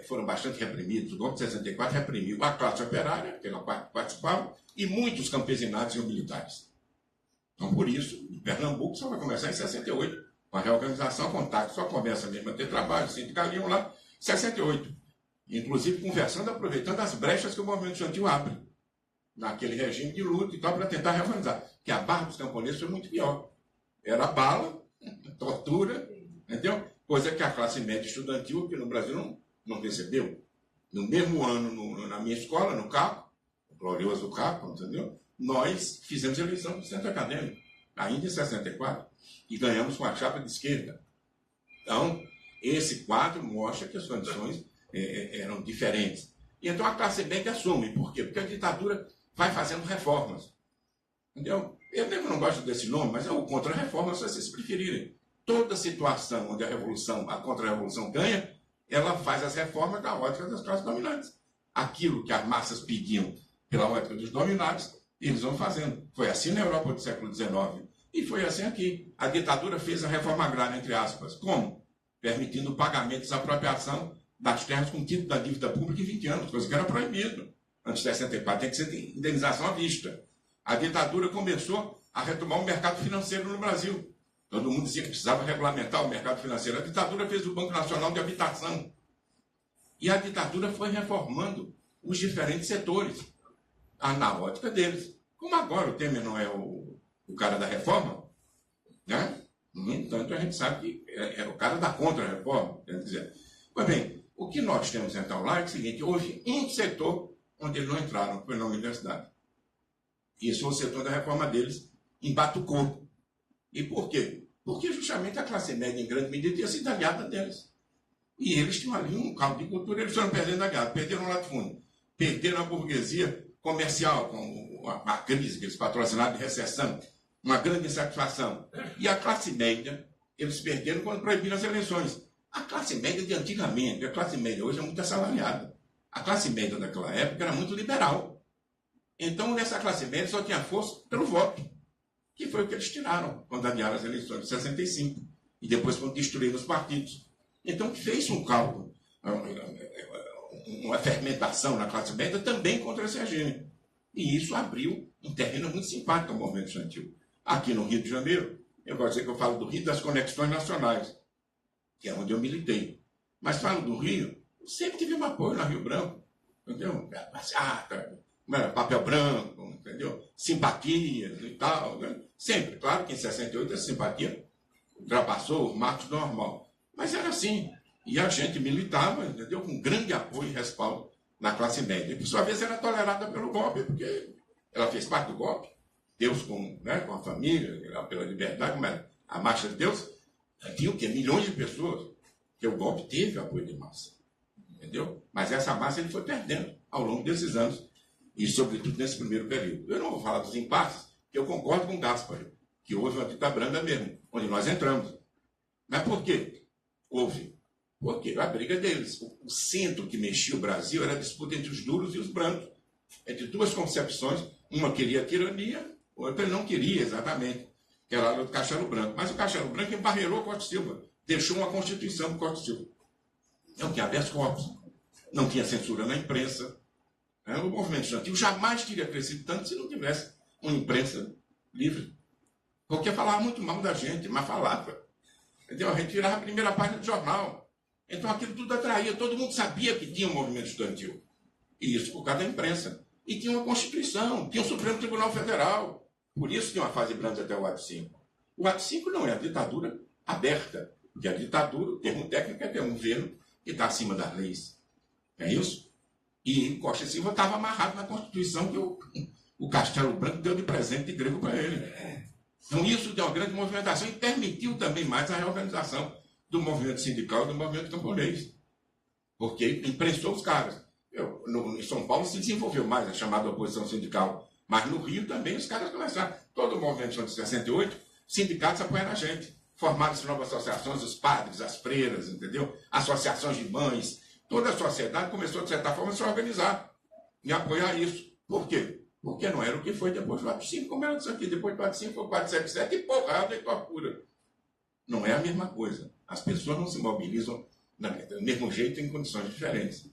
foram bastante reprimidos. O golpe de 64 reprimiu a classe operária, que ela participava, e muitos campesinados e militares. Então, por isso, em Pernambuco só vai começar em 68, com a reorganização, contato, só começa mesmo a ter trabalho, sindicalismo lá, em 68. Inclusive conversando, aproveitando as brechas que o movimento estudantil abre, naquele regime de luta e tal, para tentar reorganizar. Porque a barra dos camponeses foi muito pior. Era bala, tortura, entendeu? Coisa que a classe média estudantil aqui no Brasil não recebeu. No mesmo ano, na minha escola, no CAPO, o glorioso CAPO, entendeu? Nós fizemos eleição do centro acadêmico. ainda em 64, e ganhamos com a chapa de esquerda. Então, esse quadro mostra que as condições eram diferentes. E então a classe média assume. Por quê? Porque a ditadura vai fazendo reformas. Entendeu? Eu mesmo não gosto desse nome, mas é o contra-reforma, se vocês preferirem. Toda situação onde a contra-revolução ganha, ela faz as reformas da ótica das classes dominantes. Aquilo que as massas pediam pela ótica dos dominados, eles vão fazendo. Foi assim na Europa do século XIX. E foi assim aqui. A ditadura fez a reforma agrária, entre aspas. Como? Permitindo o pagamento de desapropriação das terras com título da dívida pública em 20 anos, coisa que era proibido. Antes de 64, tem que ser indenização à vista. A ditadura começou a retomar o mercado financeiro no Brasil. Todo mundo dizia que precisava regulamentar o mercado financeiro. A ditadura fez o Banco Nacional de Habitação. E a ditadura foi reformando os diferentes setores, na ótica deles. Como agora o Temer não é o cara da reforma, né? No entanto, a gente sabe que era o cara da contra-reforma. Quer dizer, pois bem, o que nós temos então lá é o seguinte: houve um setor onde eles não entraram, foi na universidade. Isso foi o setor da reforma deles, embatucou. E por quê? Porque justamente a classe média, em grande medida, tinha sido aliada deles. E eles tinham ali um caldo de cultura, eles foram perdendo a guerra, perderam o latifúndio, perderam a burguesia comercial, com a crise que eles patrocinaram de recessão, uma grande insatisfação. E a classe média, eles perderam quando proibiram as eleições. A classe média de antigamente, a classe média hoje é muito assalariada. A classe média daquela época era muito liberal. Então, nessa classe média só tinha força pelo voto, que foi o que eles tiraram quando adiaram as eleições de 65, e depois quando destruíram os partidos. Então, fez um cálculo, uma fermentação na classe média também contra esse regime. E isso abriu um terreno muito simpático ao movimento estudantil. Aqui no Rio de Janeiro, eu gosto de dizer que eu falo do Rio das conexões nacionais, que é onde eu militei. Mas falo do Rio, eu sempre tive um apoio na Rio Branco, entendeu? Passeata, papel branco, entendeu? Simpatias e tal, né? Sempre. Claro que em 68 essa simpatia ultrapassou o marco normal. Mas era assim. E a gente militava, entendeu? Com grande apoio e respaldo na classe média. E, por sua vez, era tolerada pelo golpe, porque ela fez parte do golpe. Deus com a família, pela liberdade, como era a Marcha de Deus, tinha o quê? Milhões de pessoas. Porque o golpe teve apoio de massa. Entendeu? Mas essa massa ele foi perdendo ao longo desses anos. E, sobretudo, nesse primeiro período. Eu não vou falar dos impasses, porque eu concordo com o Gaspari, que houve uma dita branda mesmo, onde nós entramos. Mas por quê? Houve. Porque a briga deles. O centro que mexia o Brasil era a disputa entre os duros e os brancos. Entre duas concepções, uma queria a tirania, outra não queria exatamente, que era a do Castelo Branco. Mas o Castelo Branco embarreirou Costa e Silva, deixou uma constituição para Costa e Silva. Não tinha habeas corpus, não tinha censura na imprensa. O movimento estudantil jamais teria crescido tanto se não tivesse uma imprensa livre. Porque falava muito mal da gente, mas falava. Entendeu? A gente tirava a primeira página do jornal. Então aquilo tudo atraía. Todo mundo sabia que tinha um movimento estudantil. E isso por causa da imprensa. E tinha uma Constituição, tinha o Supremo Tribunal Federal. Por isso tinha uma fase branca até o ato 5. O ato 5 não é a ditadura aberta. Porque a ditadura, o termo técnico é ter um governo que está acima das leis. É isso? E Costa e Silva estava amarrado na Constituição que o Castelo Branco deu de presente de grego para ele. Então isso deu uma grande movimentação e permitiu também mais a reorganização do movimento sindical e do movimento camponês. Porque imprensou os caras. Em São Paulo se desenvolveu mais a chamada oposição sindical. Mas no Rio também os caras começaram. Todo o movimento de 68, sindicatos apoiaram a gente. Formaram-se novas associações, os padres, as freiras, entendeu? Associações de mães. Toda a sociedade começou, de certa forma, a se organizar e apoiar isso. Por quê? Porque não era o que foi depois do ato 5, como era isso aqui. Depois do ato 5 foi o 477 e porrada e tortura. Não é a mesma coisa. As pessoas não se mobilizam do mesmo jeito em condições diferentes.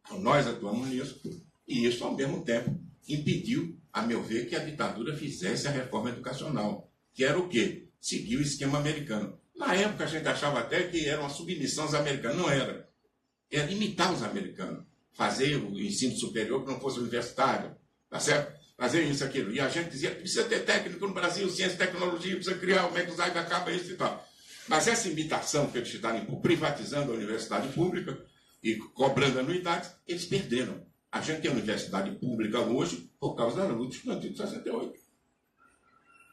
Então, nós atuamos nisso e isso, ao mesmo tempo, impediu, a meu ver, que a ditadura fizesse a reforma educacional, que era o quê? Seguir o esquema americano. Na época, a gente achava até que era uma submissão aos americanos. Não era. Era imitar os americanos. Fazer o ensino superior que não fosse universitário. Tá certo? Fazer isso, aquilo. E a gente dizia que precisa ter técnico no Brasil, ciência e tecnologia, precisa criar o MECUSAID, acaba isso e tal. Mas essa imitação que eles fizeram privatizando a universidade pública e cobrando anuidades, eles perderam. A gente tem universidade pública hoje por causa da luta estudantil de 68.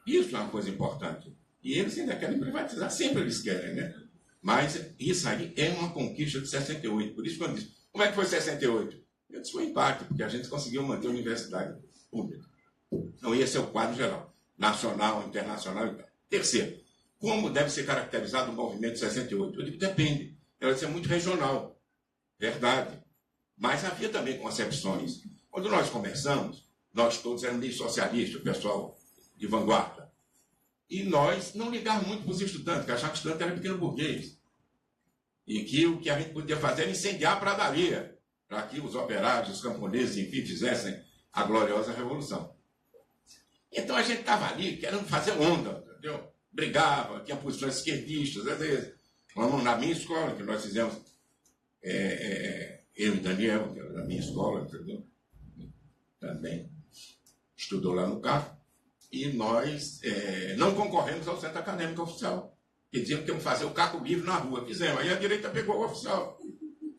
Isso é uma coisa importante. E eles ainda querem privatizar, sempre eles querem, né? Mas isso aí é uma conquista de 68. Por isso, quando diz, como é que foi 68? Eu disse, foi impacto, porque a gente conseguiu manter a universidade pública. Então, esse é o quadro geral, nacional, internacional e tal. Terceiro, como deve ser caracterizado o movimento de 68? Eu digo, depende. Deve ser muito regional. Verdade. Mas havia também concepções. Quando nós começamos, nós todos éramos meio socialistas, o pessoal de vanguarda. E nós não ligávamos muito para os estudantes, que achavam que o estudante era pequeno burguês. E que o que a gente podia fazer era incendiar a pradaria, para que os operários, os camponeses, enfim, fizessem a gloriosa revolução. Então a gente estava ali querendo fazer onda, entendeu? Brigava, tinha posições esquerdistas, às vezes. Vamos na minha escola, que nós fizemos, eu e Daniel, que era da minha escola, entendeu? Também estudou lá no CAF. E nós não concorremos ao centro acadêmico oficial. Que diziam que iam fazer o caco livre na rua. Fizemos. Aí a direita pegou o oficial.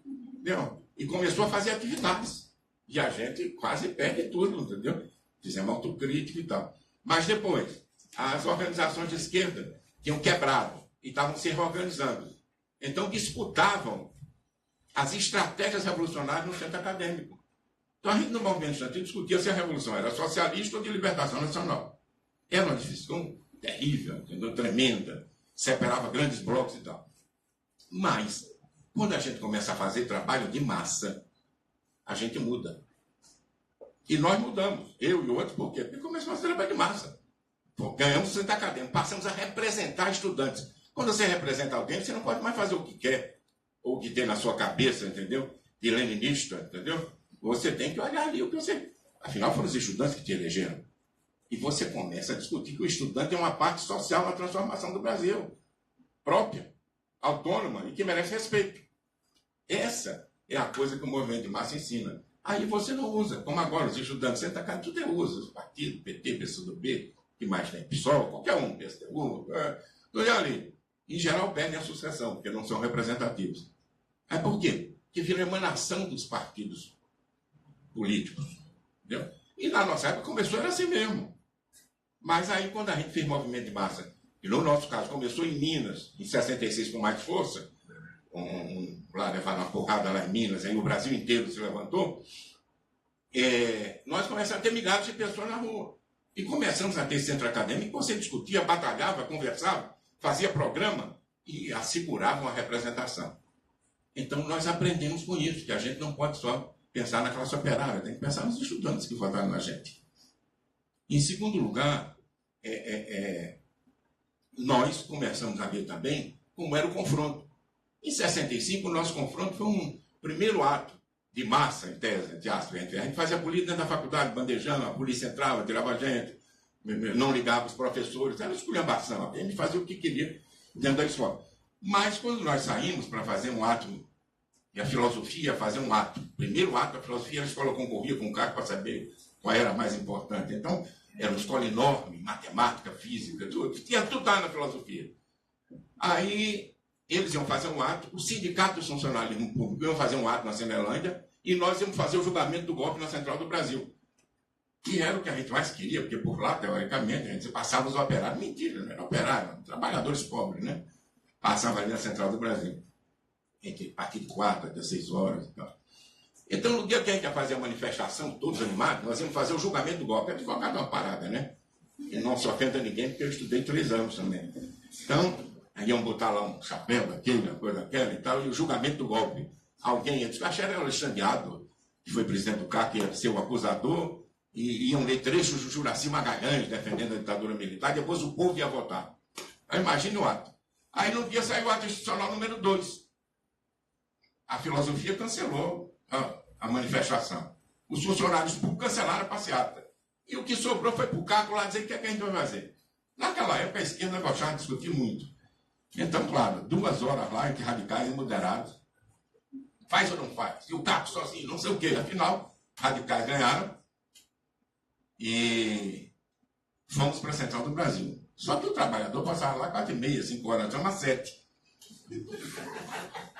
Entendeu? E começou a fazer atividades. E a gente quase perde tudo, entendeu? Fizemos autocrítica e tal. Mas depois, as organizações de esquerda tinham quebrado e estavam se reorganizando. Então disputavam as estratégias revolucionárias no centro acadêmico. Então a gente no movimento estudantil discutia se a revolução era socialista ou de libertação nacional. Era uma discussão terrível, entendeu? Tremenda, separava grandes blocos e tal. Mas, quando a gente começa a fazer trabalho de massa, a gente muda. E nós mudamos, eu e outros, por quê? Porque começamos a fazer trabalho de massa. Ganhamos o centro acadêmico, passamos a representar estudantes. Quando você representa alguém, você não pode mais fazer o que quer, ou o que tem na sua cabeça, entendeu? De leninista, entendeu? Você tem que olhar ali o que você... Afinal, foram os estudantes que te elegeram. E você começa a discutir que o estudante é uma parte social na transformação do Brasil. Própria, autônoma e que merece respeito. Essa é a coisa que o movimento de massa ensina. Aí você não usa, como agora, os estudantes senta cá, tudo é usa. Os partidos, PT, PCdoB, que mais tem? PSOL, qualquer um, PSTU, tudo é ali. Em geral, perdem a sucessão, porque não são representativos. Aí por quê? Porque vira emanação dos partidos políticos. Entendeu? E na nossa época começou, era assim mesmo. Mas aí, quando a gente fez movimento de massa, e no nosso caso começou em Minas, em 66 com mais força, lá levar uma porrada lá em Minas, aí o Brasil inteiro se levantou, nós começamos a ter milhares de pessoas na rua. E começamos a ter centro acadêmico, você discutia, batalhava, conversava, fazia programa e assegurava uma representação. Então nós aprendemos com isso, que a gente não pode só pensar na classe operária, tem que pensar nos estudantes que votaram na gente. Em segundo lugar, nós começamos a ver também como era o confronto. Em 65, o nosso confronto foi um primeiro ato de massa, em tese, entre aspas. A gente fazia política dentro da faculdade, bandejando, a polícia entrava, tirava a gente, não ligava os professores, era esculhambação, a gente fazia o que queria dentro da escola. Mas quando nós saímos para fazer um ato, e a filosofia fazer um ato, primeiro ato da filosofia, a escola concorria com o CAC para saber qual era a mais importante. Então, era uma escola enorme, matemática, física, tudo. Tinha tudo lá na filosofia. Aí, eles iam fazer um ato, o Sindicato dos Funcionários Públicos iam fazer um ato na Cinelândia, e nós íamos fazer o julgamento do golpe na Central do Brasil. Que era o que a gente mais queria, porque por lá, teoricamente, a gente passava os operários. Mentira, não era operário, eram trabalhadores pobres, né? Passava ali na Central do Brasil. A partir de 4 até 6 horas e tal. Então, no dia que a gente ia fazer a manifestação, todos animados, nós íamos fazer o julgamento do golpe. Advogado é uma parada, né? E não se ofenda ninguém, porque eu estudei 3 anos também. Então, aí iam botar lá um chapéu daquele, uma coisa daquela e tal, e o julgamento do golpe. Alguém ia dizer, acho que era o Alexandre Adler, que foi presidente do CAC, ia ser o acusador, e iam ler trechos do Juraci Magalhães defendendo a ditadura militar, e depois o povo ia votar. Aí imagine o ato. Aí no dia saiu o ato institucional número 2. A filosofia cancelou a manifestação. Os funcionários públicos cancelaram a passeata. E o que sobrou foi para o Caco lá dizer o que é que a gente vai fazer. Naquela época a esquerda gostava de discutir muito. Então, claro, 2 horas lá entre radicais e moderados. Faz ou não faz? E o Caco sozinho, não sei o quê. Afinal, radicais ganharam e fomos para a Central do Brasil. Só que o trabalhador passava lá 4h30, 5 horas, tinha umas 7.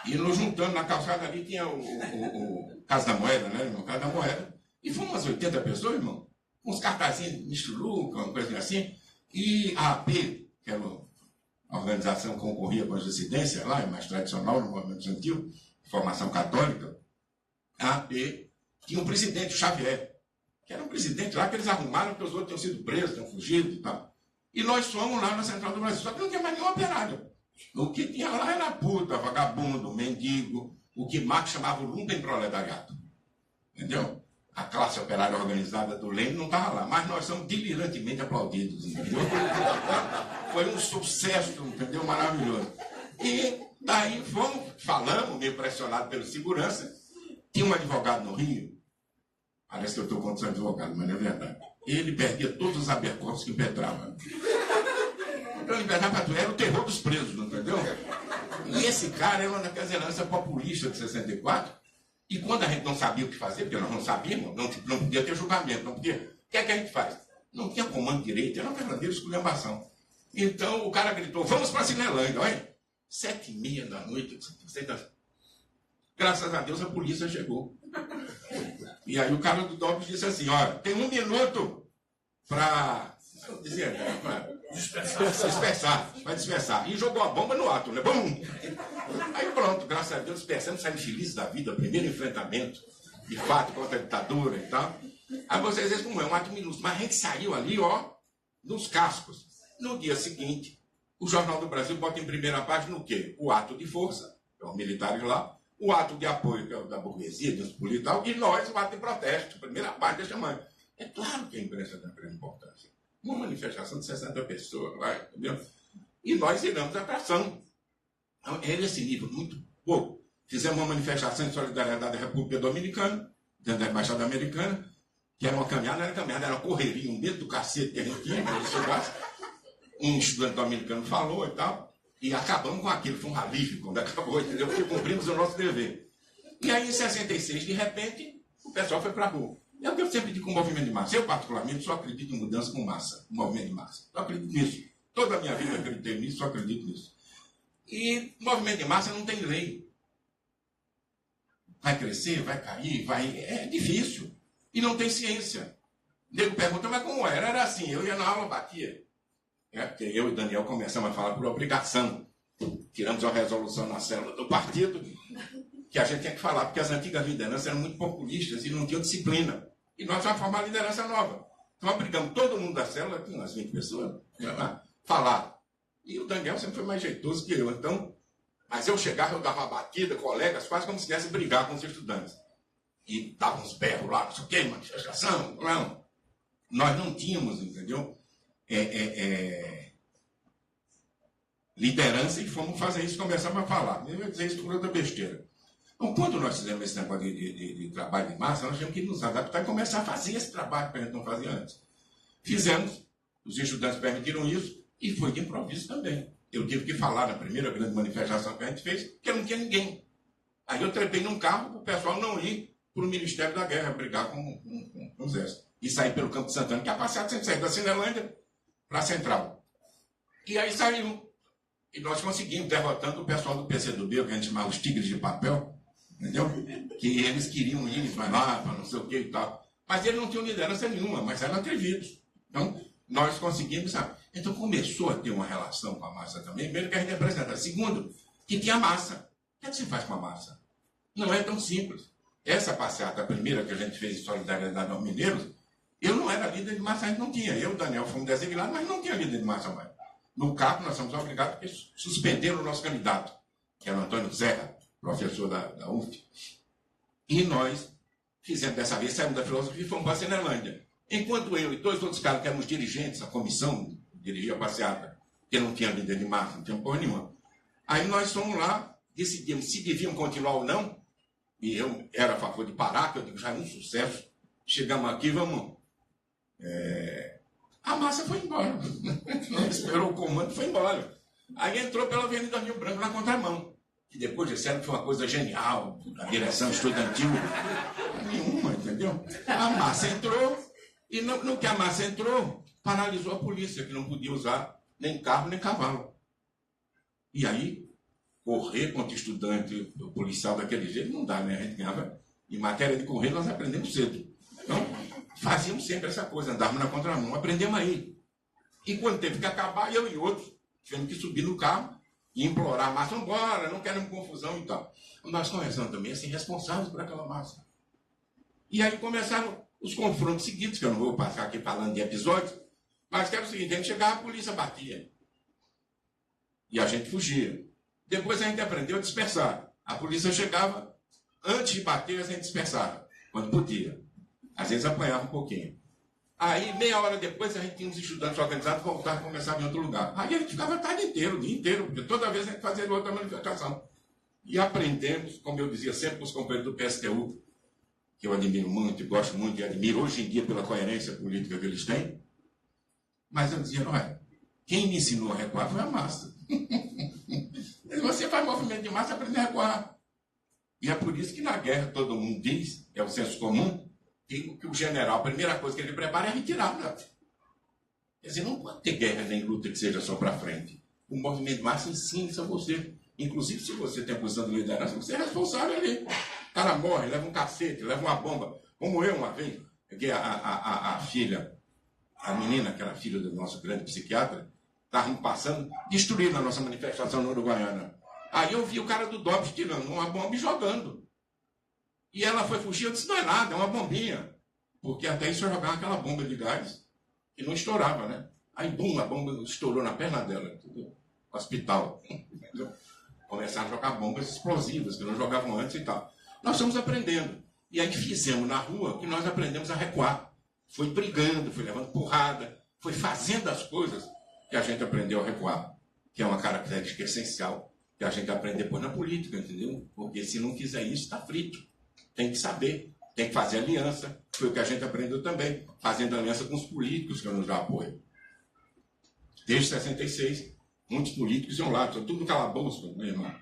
E nos juntando na calçada ali, tinha o Casa da Moeda, né, irmão? Casa da Moeda. E fomos umas 80 pessoas, irmão, com uns cartazinhos de misturuca, uma coisa assim. E a AP, que era uma organização que concorria com as dissidências lá, é mais tradicional no movimento estudantil, de formação católica, a AP tinha um presidente, Xavier, que era um presidente lá que eles arrumaram porque os outros tinham sido presos, tinham fugido e tal. E nós fomos lá na Central do Brasil, só que não tinha mais nenhum operário. O que tinha lá era puta, vagabundo, mendigo, o que Marx chamava o lumpenproletariado. Entendeu? A classe operária organizada do Lênin não estava lá, mas nós somos delirantemente aplaudidos, entendeu? Foi um sucesso, entendeu? Maravilhoso. E daí falamos, meio pressionado pelo segurança. Tinha um advogado no Rio, parece que eu estou contra o advogado, mas não é verdade. Ele perdia todos os habeas corpus que impetrava. Então, impetrava, era o terror dos presos, entendeu? E esse cara era uma daquelas heranças populistas de 64. E quando a gente não sabia o que fazer, porque nós não sabíamos, não podia ter julgamento, não podia. O que é que a gente faz? Não tinha comando direito, era uma verdadeira esculhambação. Então o cara gritou: vamos para a Cinelândia, olha, 7h30 da noite. Graças a Deus a polícia chegou. E aí o cara do DOPS disse assim: olha, tem 1 minuto para dispersar. E jogou a bomba no ato, né? Bum! Aí pronto, graças a Deus, dispersamos, saímos felizes da vida, primeiro enfrentamento, de fato, contra a ditadura e tal. Aí vocês dizem como é, um ato minúsculo. Mas a gente saiu ali, ó, nos cascos. No dia seguinte, o Jornal do Brasil bota em primeira página o quê? O ato de força, que é os militares lá, o ato de apoio, que é o da burguesia, dos políticos e tal, e nós, o ato de protesto, primeira página chamando. É claro que a imprensa tem uma grande importância. Uma manifestação de 60 pessoas lá, entendeu? E nós iramos à atração. Então, é nesse nível, muito pouco. Fizemos uma manifestação em solidariedade da República Dominicana, dentro da Embaixada Americana, que era uma caminhada, não era caminhada, era uma correria, um medo do cacete que a gente tinha, um estudante dominicano falou e tal, e acabamos com aquilo, foi um alívio quando acabou, entendeu? Porque cumprimos o nosso dever. E aí, em 66, de repente, o pessoal foi para a rua. É o que eu sempre digo com o movimento de massa. Eu, particularmente, só acredito em mudança com massa, movimento de massa. Eu acredito nisso. Toda a minha vida eu acreditei nisso, só acredito nisso. E movimento de massa não tem lei. Vai crescer, vai cair, vai... É difícil. E não tem ciência. O nego pergunta, mas como era? Era assim, eu ia na aula, batia. Porque eu e Daniel começamos a falar por obrigação. Tiramos uma resolução na célula do partido que a gente tinha que falar, porque as antigas lideranças eram muito populistas e não tinham disciplina. E nós vamos formar liderança nova. Então, obrigamos todo mundo da célula, tinha umas 20 pessoas, a falar. E o Daniel sempre foi mais jeitoso que eu. Então, mas eu chegava, eu dava uma batida, colegas, quase como se quisesse brigar com os estudantes. E dava uns berros lá, não sei o quê, manifestação. Não. Nós não tínhamos, entendeu? Liderança e fomos fazer isso, começamos a falar. Eu ia dizer isso por outra besteira. Então, quando nós fizemos esse negócio de trabalho de massa, nós tínhamos que nos adaptar e começar a fazer esse trabalho que a gente não fazia antes. Fizemos, os estudantes permitiram isso, e foi de improviso também. Eu tive que falar na primeira grande manifestação que a gente fez, que não tinha ninguém. Aí eu trepei num carro para o pessoal não ir para o Ministério da Guerra, brigar com o Exército. E sair pelo Campo de Santana, que a passeata sempre saiu da Cinelândia para a Central. E aí saiu. E nós conseguimos, derrotando o pessoal do PCdoB, que a gente chamava os tigres de papel, entendeu? Que eles queriam ir, vai lá, para não sei o que e tal. Mas eles não tinham liderança nenhuma, mas eram atrevidos. Então, nós conseguimos, sabe? Então, começou a ter uma relação com a massa também, primeiro que a gente representa. Segundo, que tinha massa. O que se faz com a massa? Não é tão simples. Essa passeata, a primeira que a gente fez em solidariedade aos mineiros, eu não era líder de massa, a gente não tinha. Eu e o Daniel fomos designados, mas não tinha líder de massa mais. No CAP, nós somos obrigados porque suspenderam o nosso candidato, que era o Antônio Serra, professor da UF. E nós fizemos dessa vez, saímos da filosofia e fomos para a Cinelândia. Enquanto eu e dois outros caras que éramos dirigentes, a comissão dirigia a passeata, que não tinha líder de massa, não tinha porra nenhuma. Aí nós fomos lá, decidimos se deviam continuar ou não, e eu era a favor de parar, que eu digo, já é um sucesso. Chegamos aqui, vamos... A massa foi embora. Não esperou o comando, foi embora. Aí entrou pela Avenida Rio Branco na contramão. Que depois disseram que foi uma coisa genial, a direção estudantil. Nenhuma, entendeu? A massa entrou, e no que a massa entrou, paralisou a polícia, que não podia usar nem carro nem cavalo. E aí, correr contra estudante policial daquele jeito não dá, né? A gente ganhava. Em matéria de correr, nós aprendemos cedo. Então, fazíamos sempre essa coisa, andávamos na contramão, aprendemos aí. E quando teve que acabar, eu e outros tivemos que subir no carro e implorar a massa, embora, não queremos confusão e tal. Nós começamos também a ser responsáveis por aquela massa. E aí começaram os confrontos seguintes, que eu não vou passar aqui falando de episódios, mas que era o seguinte: a gente chegava, a polícia batia. E a gente fugia. Depois a gente aprendeu a dispersar. A polícia chegava, antes de bater, a gente dispersava, quando podia. Às vezes apanhava um pouquinho. Aí, meia hora depois, a gente tinha uns estudantes organizados que voltavam e começavam em outro lugar. Aí a gente ficava a tarde inteira, o dia inteiro, porque toda vez a gente fazia outra manifestação. E aprendemos, como eu dizia sempre para os companheiros do PSTU, que eu admiro muito e gosto muito e admiro hoje em dia pela coerência política que eles têm, mas eu dizia: olha, quem me ensinou a recuar foi a massa. Você faz movimento de massa, aprende a recuar. E é por isso que na guerra todo mundo diz, é o senso comum, que o general, a primeira coisa que ele prepara é retirada. Quer dizer, não pode ter guerra nem luta que seja só para frente. O movimento de massa ensina isso a você. Inclusive, se você tem a posição de liderança, você é responsável ali. O cara morre, leva um cacete, leva uma bomba. Como eu uma vez, que a filha, a menina, que era filha do nosso grande psiquiatra, estavam passando, destruindo a nossa manifestação na Uruguaiana. Aí eu vi o cara do DOPS tirando uma bomba e jogando. E ela foi fugir, eu disse: não é nada, é uma bombinha. Porque até isso eu jogava aquela bomba de gás e não estourava, né? Aí, bum, a bomba estourou na perna dela, tudo hospital. Começaram a jogar bombas explosivas, que não jogavam antes e tal. Nós estamos aprendendo. E aí fizemos na rua que nós aprendemos a recuar. Foi brigando, foi levando porrada, foi fazendo as coisas que a gente aprendeu a recuar. Que é uma característica essencial que a gente aprende depois na política, entendeu? Porque se não fizer isso, está frito. Tem que saber, tem que fazer aliança. Foi o que a gente aprendeu também, fazendo aliança com os políticos que nos dão apoio. Desde 66, muitos políticos iam lá, tudo no calabouço, meu irmão.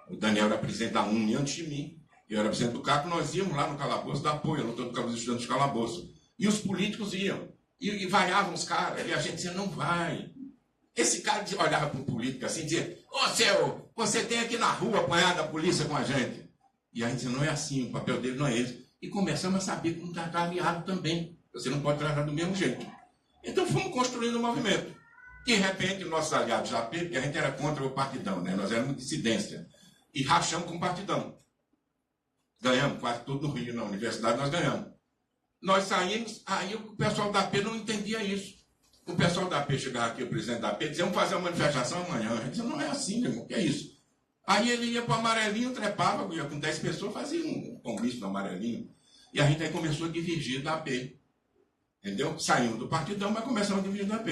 O Daniel era presidente da UNE antes de mim, eu era presidente do CAP, nós íamos lá no calabouço dar apoio, lutando com os estudantes do calabouço. E os políticos iam, e vaiavam os caras, e a gente dizia: não vai. Esse cara olhava para o político assim e dizia: ô Céu, você tem aqui na rua apanhar da polícia com a gente. E a gente dizia: não é assim, o papel dele não é esse. E começamos a saber como tratar aliado também. Você não pode tratar do mesmo jeito. Então fomos construindo um movimento. De repente, nossos aliados já, porque a gente era contra o partidão, né? Nós éramos dissidência. E rachamos com o partidão. Ganhamos quase tudo no Rio, na universidade nós ganhamos. Nós saímos, aí o pessoal da AP não entendia isso. O pessoal da AP chegava aqui, o presidente da AP, dizia: vamos fazer uma manifestação amanhã. A gente dizia: não é assim, meu irmão, que é isso? Aí ele ia para o Amarelinho, trepava, ia com 10 pessoas, fazia um congresso no Amarelinho. E a gente aí começou a divergir da AP. Entendeu? Saímos do partidão, mas começamos a divergir da AP.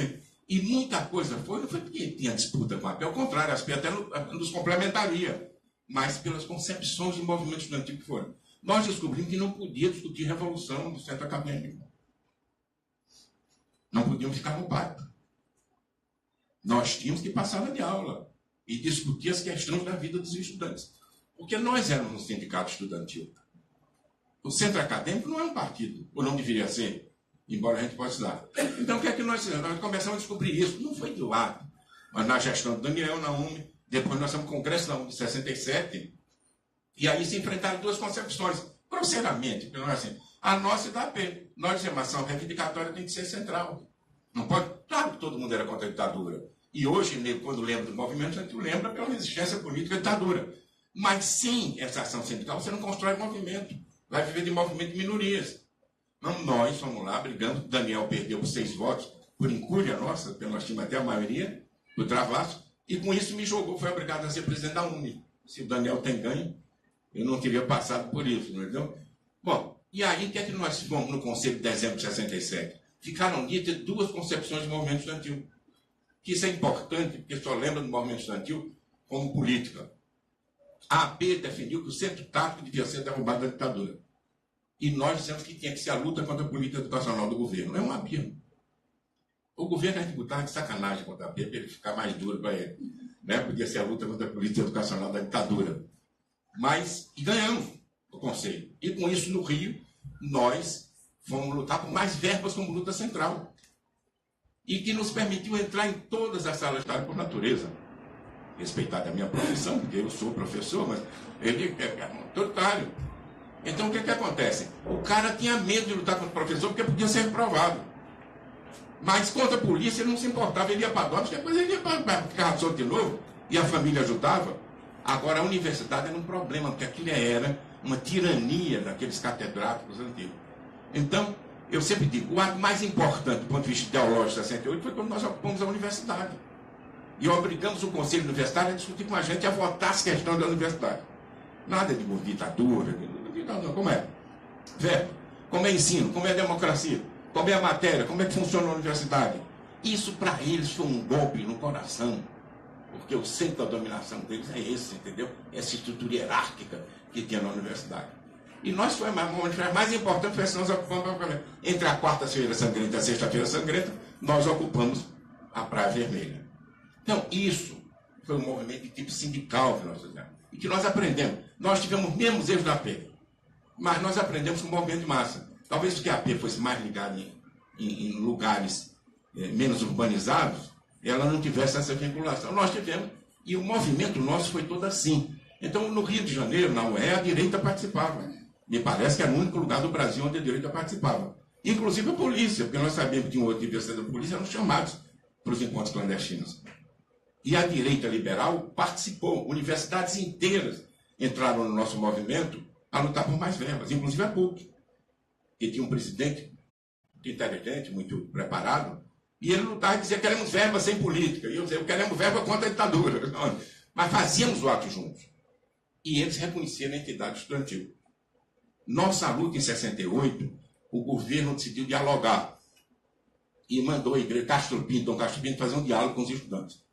E muita coisa foi, não foi porque tinha disputa com a AP, ao contrário, a AP até nos complementaria, mas pelas concepções de movimento estudantil que foram. Nós descobrimos que não podia discutir revolução do centro acadêmico. Não podíamos ficar no pátio. Nós tínhamos que passar de aula e discutir as questões da vida dos estudantes. Porque nós éramos um sindicato estudantil. O centro acadêmico não é um partido, ou não deveria ser, embora a gente possa dar. Então, o que é que nós fizemos? Nós começamos a descobrir isso. Não foi do lado, mas na gestão do Daniel, na UME. Depois nós fomos congresso da UME de 67. E aí se enfrentaram duas concepções. Grosseiramente, porque não é assim. A nossa e da AP. Nós dizemos: a ação reivindicatória tem que ser central. Não pode. Claro que todo mundo era contra a ditadura. E hoje, quando lembra do movimento, a gente lembra pela resistência política à ditadura. Mas sem essa ação sindical, você não constrói movimento. Vai viver de movimento de minorias. Então, nós fomos lá, brigando. Daniel perdeu por 6 votos, por incúria nossa, porque nós tínhamos até a maioria do Travasso, e com isso me jogou, foi obrigado a ser presidente da UNE. Se o Daniel tem ganho, eu não teria passado por isso, entendeu? Bom, e aí o que é que nós fomos no Conselho de dezembro de 67? Ficaram nítidas duas concepções de movimento estudantil. Que isso é importante, porque só lembra do movimento estudantil como política. A AP definiu que o centro tático devia ser derrubado da ditadura. E nós dissemos que tinha que ser a luta contra a política educacional do governo. Não é um abismo. O governo a gente botava de sacanagem contra a AP para ele ficar mais duro para ele. Né? Podia ser a luta contra a política educacional da ditadura. Mas, e ganhamos o Conselho. E com isso, no Rio, nós fomos lutar por mais verbas como luta central. E que nos permitiu entrar em todas as salas de aula por natureza. Respeitar a minha profissão, porque eu sou professor, mas ele é autoritário. Então, o que acontece? O cara tinha medo de lutar contra o professor porque podia ser reprovado. Mas contra a polícia ele não se importava, ele ia para Dops, depois ele ia para ficar solto de novo, e a família ajudava. Agora a universidade era um problema, porque aquilo era uma tirania daqueles catedráticos antigos. Então, eu sempre digo, o ato mais importante do ponto de vista ideológico de 68 foi quando nós ocupamos a universidade. E obrigamos o Conselho Universitário a discutir com a gente e a votar as questões da universidade. Nada de ditadura, como é? Verbo, como é ensino, como é democracia, como é a matéria, como é que funciona a universidade. Isso para eles foi um golpe no coração, porque o centro da dominação deles é esse, entendeu? Essa estrutura hierárquica que tinha na universidade. E nós foi mais importante foi que nós ocupamos, entre a quarta-feira sangrenta e a sexta-feira sangrenta, nós ocupamos a Praia Vermelha. Então, isso foi um movimento de tipo sindical que nós fizemos. E que nós aprendemos. Nós tivemos os mesmos erros da AP, mas nós aprendemos com o movimento de massa. Talvez porque a AP fosse mais ligada em lugares menos urbanizados, ela não tivesse essa vinculação. Nós tivemos, e o movimento nosso foi todo assim. Então, no Rio de Janeiro, na UE, a direita participava. Me parece que era o único lugar do Brasil onde a direita participava. Inclusive a polícia, porque nós sabíamos que tinha um outro diversidade da polícia, eram chamados para os encontros clandestinos. E a direita liberal participou. Universidades inteiras entraram no nosso movimento a lutar por mais verbas, inclusive a PUC, que tinha um presidente inteligente, muito preparado, e ele lutava e dizia, queremos verba sem política. E eu dizia, queremos verba contra a ditadura. Mas fazíamos o ato juntos. E eles reconheceram a entidade estudantil. Nossa luta em 68, o governo decidiu dialogar. E mandou a igreja Dom Castro Pinto fazer um diálogo com os estudantes.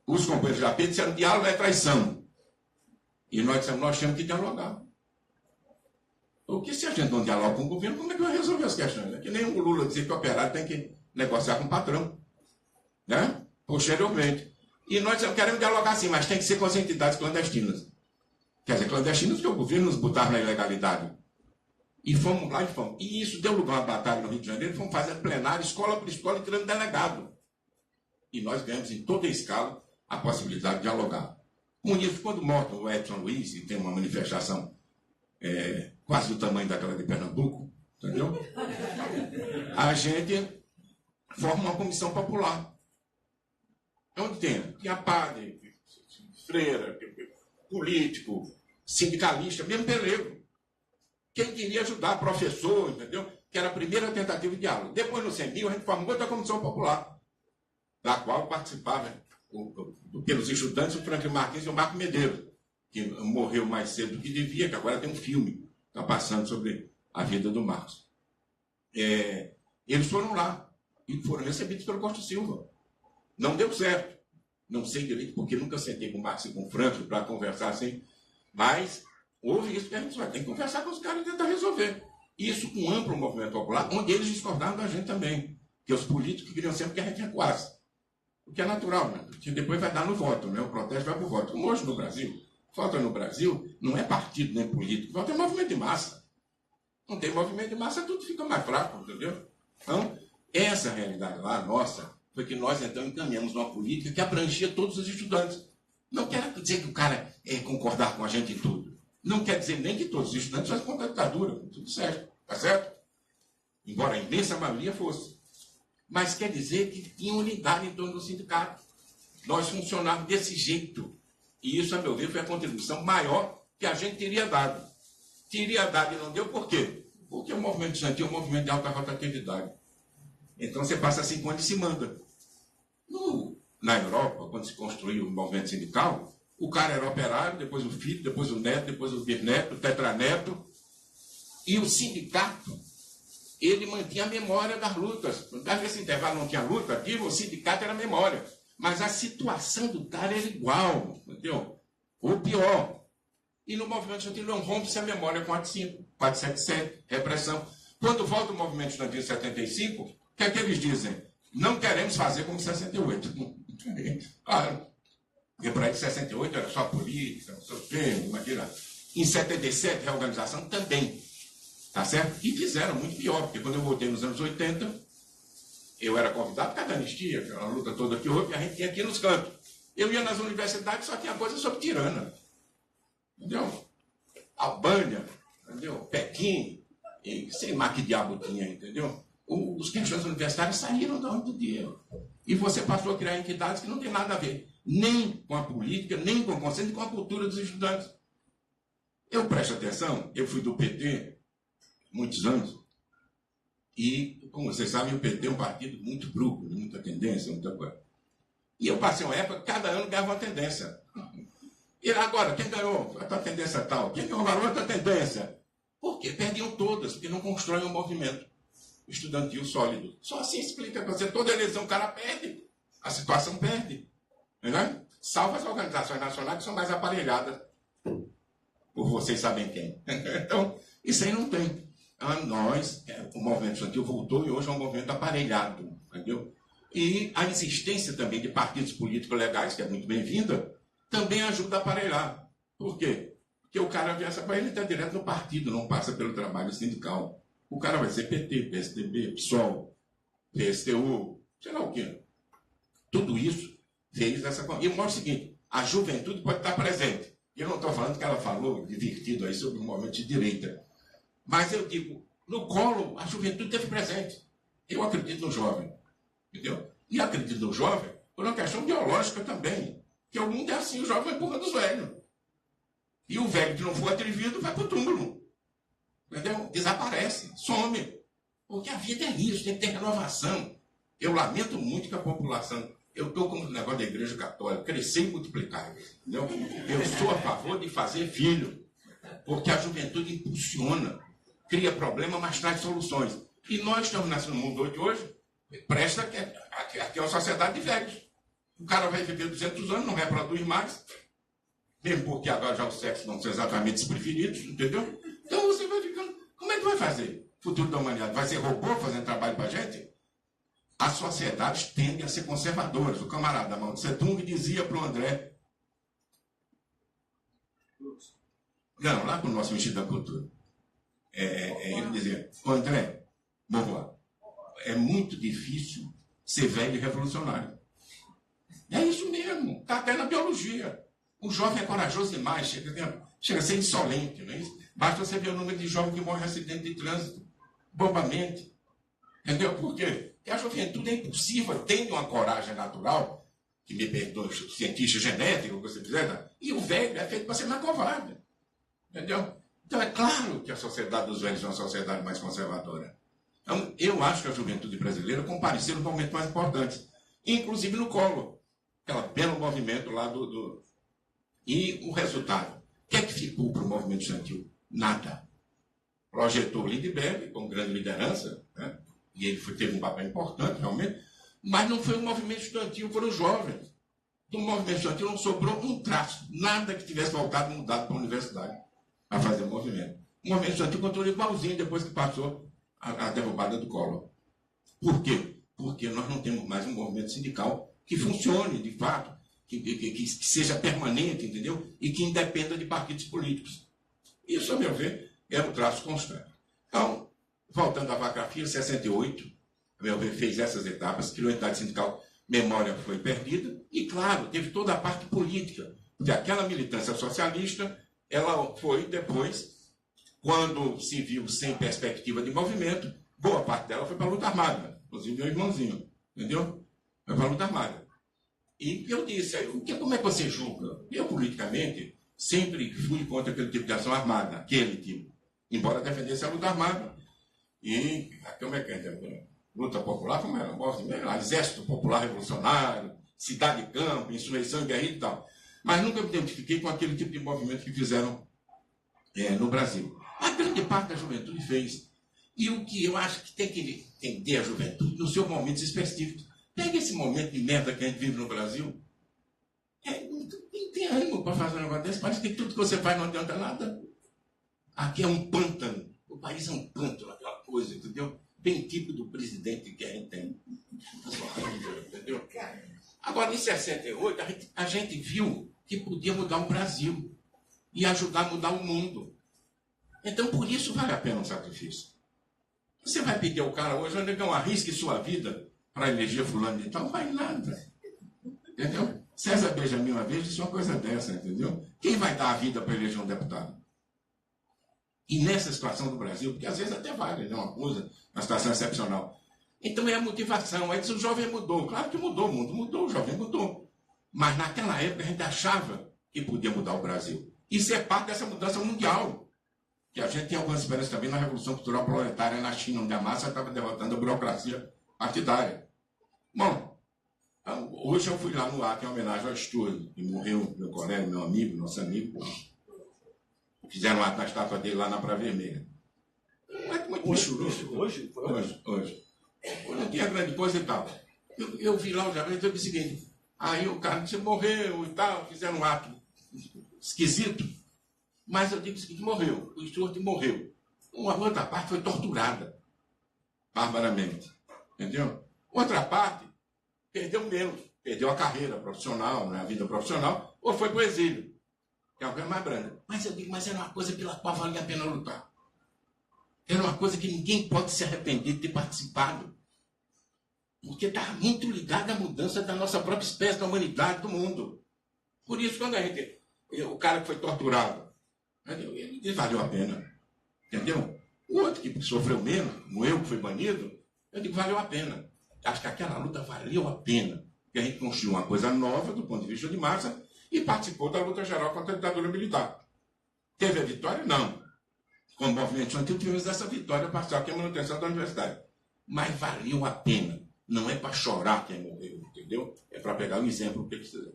Os companheiros da AP disseram, diálogo é traição. E nós dissemos, nós temos que dialogar. Porque se a gente não dialoga com o governo, como é que vai resolver as questões? É que nem o Lula dizia que o operário tem que negociar com o patrão. Né? Posteriormente. E nós queremos dialogar sim, mas tem que ser com as entidades clandestinas. Quer dizer, clandestinas que o governo nos botava na ilegalidade. E fomos lá e fomos. E isso deu lugar a uma batalha no Rio de Janeiro, fomos fazer plenário, escola por escola, e tirando delegado. E nós ganhamos em toda a escala a possibilidade de dialogar. Com isso, quando morre o Edson Luiz, e tem uma manifestação quase do tamanho daquela de Pernambuco, entendeu? A gente forma uma comissão popular. Onde tinha padre, freira, político, sindicalista, mesmo pelego. Quem queria ajudar, professor, entendeu? Que era a primeira tentativa de diálogo. Depois, no 100 mil, a gente formou outra comissão popular, da qual participavam pelos estudantes o Franklin Martins e o Marco Medeiros, que morreu mais cedo do que devia, que agora tem um filme, está passando sobre a vida do Marcos. Eles foram lá e foram recebidos pelo Costa Silva. Não deu certo. Não sei direito, porque nunca sentei com o Marcos e com o Franklin para conversar assim, mas houve isso que a gente vai ter que conversar com os caras e tentar resolver. Isso com um amplo movimento popular, onde eles discordaram da gente também, que os políticos queriam sempre que a gente recuasse. O que é natural, né? Porque depois vai dar no voto, né? O protesto vai para o voto. Como hoje no Brasil, falta no Brasil, não é partido nem político, falta é movimento de massa. Não tem movimento de massa, tudo fica mais fraco, entendeu? Então, essa realidade lá, nossa, foi que nós então encaminhamos uma política que abrangia todos os estudantes. Não quer dizer que o cara concordar com a gente em tudo. Não quer dizer nem que todos os estudantes fossem contra a ditadura, tudo certo, tá certo? Embora a imensa maioria fosse. Mas quer dizer que tinha unidade em torno do sindicato. Nós funcionávamos desse jeito. E isso, a meu ver, foi a contribuição maior que a gente teria dado. Teria dado e não deu, por quê? Porque o movimento estudantil é um movimento de alta rotatividade. Então você passa 5 anos e se manda. Na Europa, quando se construiu o movimento sindical, o cara era operário, depois o filho, depois o neto, depois o bisneto, o tetraneto. E o sindicato, ele mantinha a memória das lutas. Nesse intervalo não tinha luta, aqui o sindicato era a memória. Mas a situação do cara era igual, entendeu? Ou pior. E no movimento estudantil não rompe-se a memória com 4.5, 477, repressão. Quando volta o movimento estudantil em 75, o que é que eles dizem? Não queremos fazer como 68. Claro. Porque para eles 68 era só política, não sei o quê, imagina. Em 77, reorganização também. Tá certo? E fizeram muito pior, porque quando eu voltei nos anos 80, eu era convidado por causa da anistia, que era uma luta toda que houve, e a gente tinha aqui nos cantos. Eu ia nas universidades, só tinha coisa sobre tirana. Entendeu? Albânia, entendeu? Pequim, e sei lá que diabo tinha, entendeu? os questionamentos universitários saíram da ordem do dia. E você passou a criar entidades que não tem nada a ver, nem com a política, nem com o conceito, nem com a cultura dos estudantes. Eu presto atenção, eu fui do PT muitos anos, e, como vocês sabem, o PT é um partido muito bruto, muita tendência, muita coisa. E eu passei uma época, cada ano ganhava uma tendência. E agora, quem ganhou a tendência tal? Quem ganhou a outra tendência? Por quê? Perdiam todas, porque não constroem um movimento estudantil sólido. Só assim explica para você, toda eleição o cara perde, a situação perde. Né? Salvo as organizações nacionais que são mais aparelhadas, por vocês sabem quem. Então, isso aí não tem. O movimento estudantil voltou e hoje é um movimento aparelhado, entendeu? E a existência também de partidos políticos legais, que é muito bem-vinda, também ajuda a aparelhar. Por quê? Porque o cara viaja para ele, está direto no partido, não passa pelo trabalho sindical. O cara vai ser PT, PSDB, PSOL, PSTU, sei lá o quê. Tudo isso fez essa coisa. E mostra o seguinte, a juventude pode estar presente. Eu não estou falando que ela falou, divertido aí, sobre o movimento de direita. Mas eu digo, no Collor, a juventude esteve presente. Eu acredito no jovem. Entendeu? E acredito no jovem por uma questão biológica também. Que o mundo é assim, o jovem vai empurrando os velhos. E o velho que não for atrevido vai para o túmulo. Entendeu? Desaparece, some. Porque a vida é isso, tem que ter renovação. Eu lamento muito que a população... Eu estou com o negócio da Igreja Católica, crescer e multiplicar. Entendeu? Eu sou a favor de fazer filho. Porque a juventude impulsiona, cria problema, mas traz soluções. E nós estamos nesse mundo de hoje, presta que aqui é uma sociedade de velhos. O cara vai viver 200 anos, não reproduz mais, mesmo porque agora já os sexos não são exatamente os preferidos, entendeu? Então você vai ficando... Como é que vai fazer? O futuro da humanidade vai ser robô fazendo trabalho para a gente? As sociedades tendem a ser conservadoras. O camarada Mao Tse Tung dizia para o André... Não, lá para o nosso Instituto da Cultura. Ele dizia, André, Beauvoir, é muito difícil ser velho e revolucionário. É isso mesmo, está até na biologia. O jovem é corajoso demais, chega a ser insolente, não é isso? Basta você ver o número de jovens que morrem em acidente de trânsito, bobamente. Entendeu? Por quê? Porque a juventude é impulsiva, tem uma coragem natural, que me perdoe, cientista genético, o que você quiser, e o velho é feito para ser mais covarde. Entendeu? Então é claro que a sociedade dos velhos é uma sociedade mais conservadora. Então, eu acho que a juventude brasileira compareceu no momento mais importante, inclusive no Collor, aquele belo movimento lá do... E o resultado? O que é que ficou para o movimento estudantil? Nada. Projetou Lindbergh com grande liderança, né? E ele teve um papel importante, realmente, mas não foi um movimento estudantil, foram os jovens. Do movimento estudantil não sobrou um traço, nada que tivesse voltado mudado para a universidade a fazer o movimento. O movimento estudantil continuou igualzinho depois que passou a derrubada do Collor. Por quê? Porque nós não temos mais um movimento sindical que funcione, de fato, que seja permanente, entendeu? E que independa de partidos políticos. Isso, a meu ver, é um traço constante. Então, voltando à Vacafia, 68, a meu ver, fez essas etapas, criou a entidade sindical, memória foi perdida, e, claro, teve toda a parte política, porque aquela militância socialista, ela foi depois, quando se viu sem perspectiva de movimento, boa parte dela foi para a luta armada, inclusive meu irmãozinho, entendeu? Foi para a luta armada. E eu disse, como é que você julga? Eu, politicamente, sempre fui contra aquele tipo de ação armada, aquele tipo, embora defendesse a luta armada. E, como é que é? Luta popular, como era? Exército Popular Revolucionário, Cidade de Campo, Insurreição e Guerrilha e tal. Mas nunca me identifiquei com aquele tipo de movimento que fizeram no Brasil. A grande parte da juventude fez. E o que eu acho que tem que entender a juventude nos seus momentos específicos. Pega esse momento de merda que a gente vive no Brasil. Não tem ânimo para fazer um negócio desse. Parece que tudo que você faz não adianta nada. Aqui é um pântano. O país é um pântano, aquela coisa, entendeu? Bem tipo do presidente que a gente tem. Entendeu? Agora, em 68, a gente viu que podia mudar o Brasil e ajudar a mudar o mundo. Então, por isso vale a pena um sacrifício. Você vai pedir ao cara hoje, negão, arrisque sua vida para eleger fulano de tal, não vai nada. Entendeu? César Benjamin uma vez disse uma coisa dessa, entendeu? Quem vai dar a vida para eleger um deputado? E nessa situação do Brasil, porque às vezes até vale, né, uma coisa, uma situação excepcional. Então é a motivação. Aí diz, o jovem mudou. Claro que mudou, o mundo mudou, o jovem mudou. Mas naquela época a gente achava que podia mudar o Brasil. Isso é parte dessa mudança mundial. Que a gente tem algumas esperanças também na Revolução Cultural Proletária na China, onde a massa estava derrotando a burocracia partidária. Bom, hoje eu fui lá no ato em homenagem ao Stuart, que morreu, meu colega, meu amigo, nosso amigo. Fizeram um ato na estátua dele lá na Praia Vermelha. Muito michuruço. Hoje? Não tinha grande coisa e tal. Eu vi lá o Jair, eu disse o seguinte, aí o cara disse, morreu e tal, fizeram um ato esquisito, mas eu digo o seguinte, morreu, o Stuart morreu. Uma outra parte foi torturada, barbaramente, entendeu? Outra parte perdeu menos, perdeu a carreira profissional, né, a vida profissional, ou foi para o exílio, que é uma coisa mais branda. Mas eu digo, mas era uma coisa pela qual valia a pena lutar. Era uma coisa que ninguém pode se arrepender de ter participado. Porque está muito ligado à mudança da nossa própria espécie, da humanidade, do mundo. Por isso, quando o cara que foi torturado, ele valeu a pena. Entendeu? O outro que sofreu menos, como eu que fui banido, eu digo, valeu a pena. Acho que aquela luta valeu a pena. Porque a gente construiu uma coisa nova do ponto de vista de massa e participou da luta geral contra a ditadura militar. Teve a vitória? Não. Como movimento estudantil, tivemos essa vitória parcial, que é a manutenção da universidade. Mas valeu a pena. Não é para chorar quem morreu, entendeu? É para pegar um exemplo do que precisa.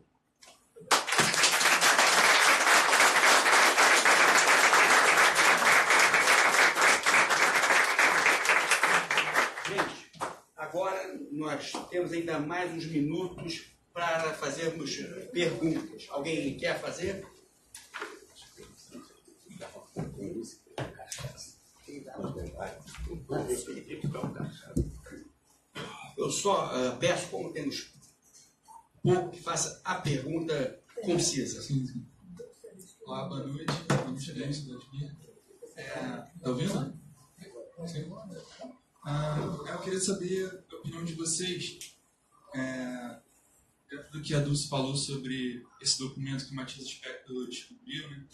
Gente, agora nós temos ainda mais uns minutos para fazermos perguntas. Alguém quer fazer? Eu só peço, como temos pouco, que faça a pergunta concisa. Sim. Olá, boa noite. Tá ouvindo? Sim. Eu queria saber a opinião de vocês do que a Dulce falou sobre esse documento que o Matias Spector descobriu, né?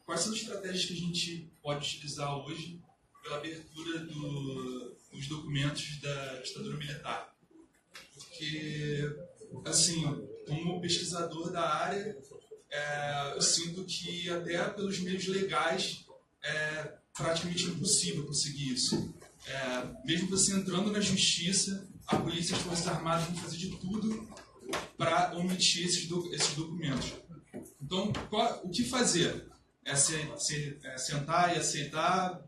Quais são as estratégias que a gente pode utilizar hoje pela abertura dos documentos da ditadura militar? Porque, assim, como pesquisador da área, eu sinto que até pelos meios legais é praticamente impossível conseguir isso. Mesmo você entrando na justiça, a polícia e as forças armadas vão fazer de tudo para omitir esses documentos. Então, o que fazer? Sentar e aceitar,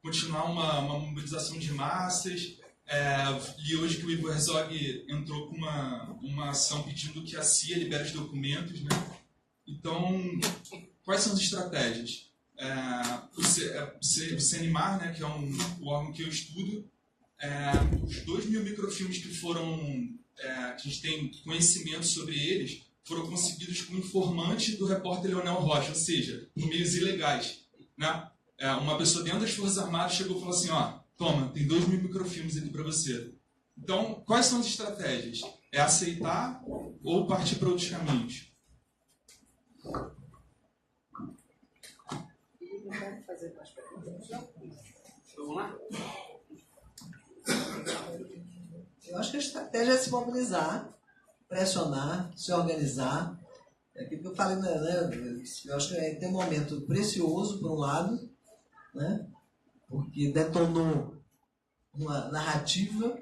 continuar uma mobilização de massas. E hoje que o Ivo Herzog entrou com uma ação pedindo que a CIA libere os documentos, né? Então, quais são as estratégias? O CNMAR, né, que é o órgão que eu estudo, os 2.000 microfilmes que foram, que a gente tem conhecimento sobre eles, foram conseguidos com o informante do repórter Leonel Rocha, ou seja, por meios ilegais, né? Uma pessoa dentro das Forças Armadas chegou e falou assim, toma, tem 2.000 microfilmes aqui para você. Então, quais são as estratégias? É aceitar ou partir para outros caminhos? Vamos lá? Eu acho que a estratégia é se mobilizar, pressionar, se organizar. É aquilo que eu falei, né? Eu acho que tem um momento precioso, por um lado, né? Porque detonou uma narrativa,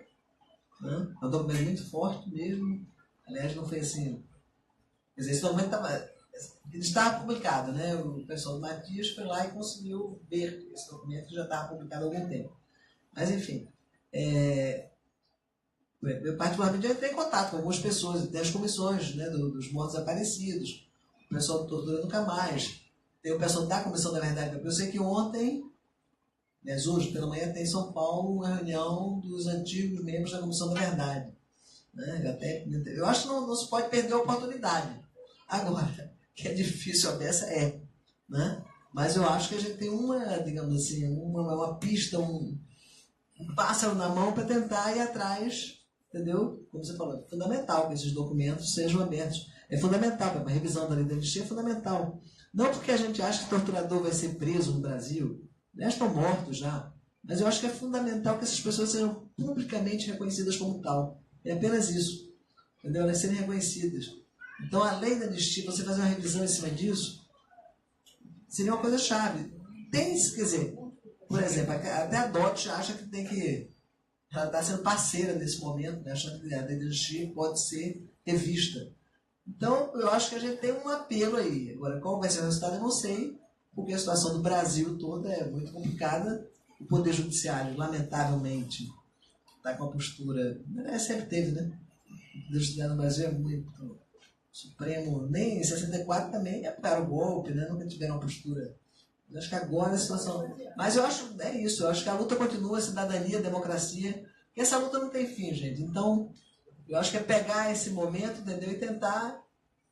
né? É um documento muito forte mesmo. Aliás, não foi assim. Quer dizer, esse documento estava publicado, né? O pessoal do Matias foi lá e conseguiu ver esse documento que já estava publicado há algum tempo. Mas, enfim, eu particularmente já entrei em contato com algumas pessoas, tem as comissões, né, dos mortos desaparecidos, o pessoal do Tortura Nunca Mais, tem o pessoal da Comissão da Verdade. Eu sei que ontem, aliás, hoje pela manhã, tem em São Paulo uma reunião dos antigos membros da Comissão da Verdade. Né? Eu acho que não se pode perder a oportunidade. Agora, que é difícil a beça, né? Mas eu acho que a gente tem digamos assim, uma pista, um pássaro na mão para tentar ir atrás, entendeu? Como você falou, é fundamental que esses documentos sejam abertos. É fundamental, uma revisão da lei da anistia é fundamental. Não porque a gente acha que torturador vai ser preso no Brasil, né? Estão mortos já, mas eu acho que é fundamental que essas pessoas sejam publicamente reconhecidas como tal. É apenas isso, entendeu? Elas serem reconhecidas. Então, a lei da anistia, você fazer uma revisão em cima disso, seria uma coisa chave. Tem, quer dizer, por exemplo, até a DOT acha que tem que... Ela está sendo parceira nesse momento, né? Achando que a lei da anistia pode ser revista. Então, eu acho que a gente tem um apelo aí. Agora, qual vai ser o resultado, eu não sei, porque a situação do Brasil toda é muito complicada. O Poder Judiciário, lamentavelmente, está com uma postura... sempre teve, né? O Poder Judiciário no Brasil é muito... O Supremo, nem em 64 também apoiaram o golpe, né? Nunca tiveram uma postura... Eu acho que agora a situação... Mas eu acho, é isso, eu acho que a luta continua, a cidadania, a democracia, e essa luta não tem fim, gente. Então, eu acho que é pegar esse momento, entendeu? E tentar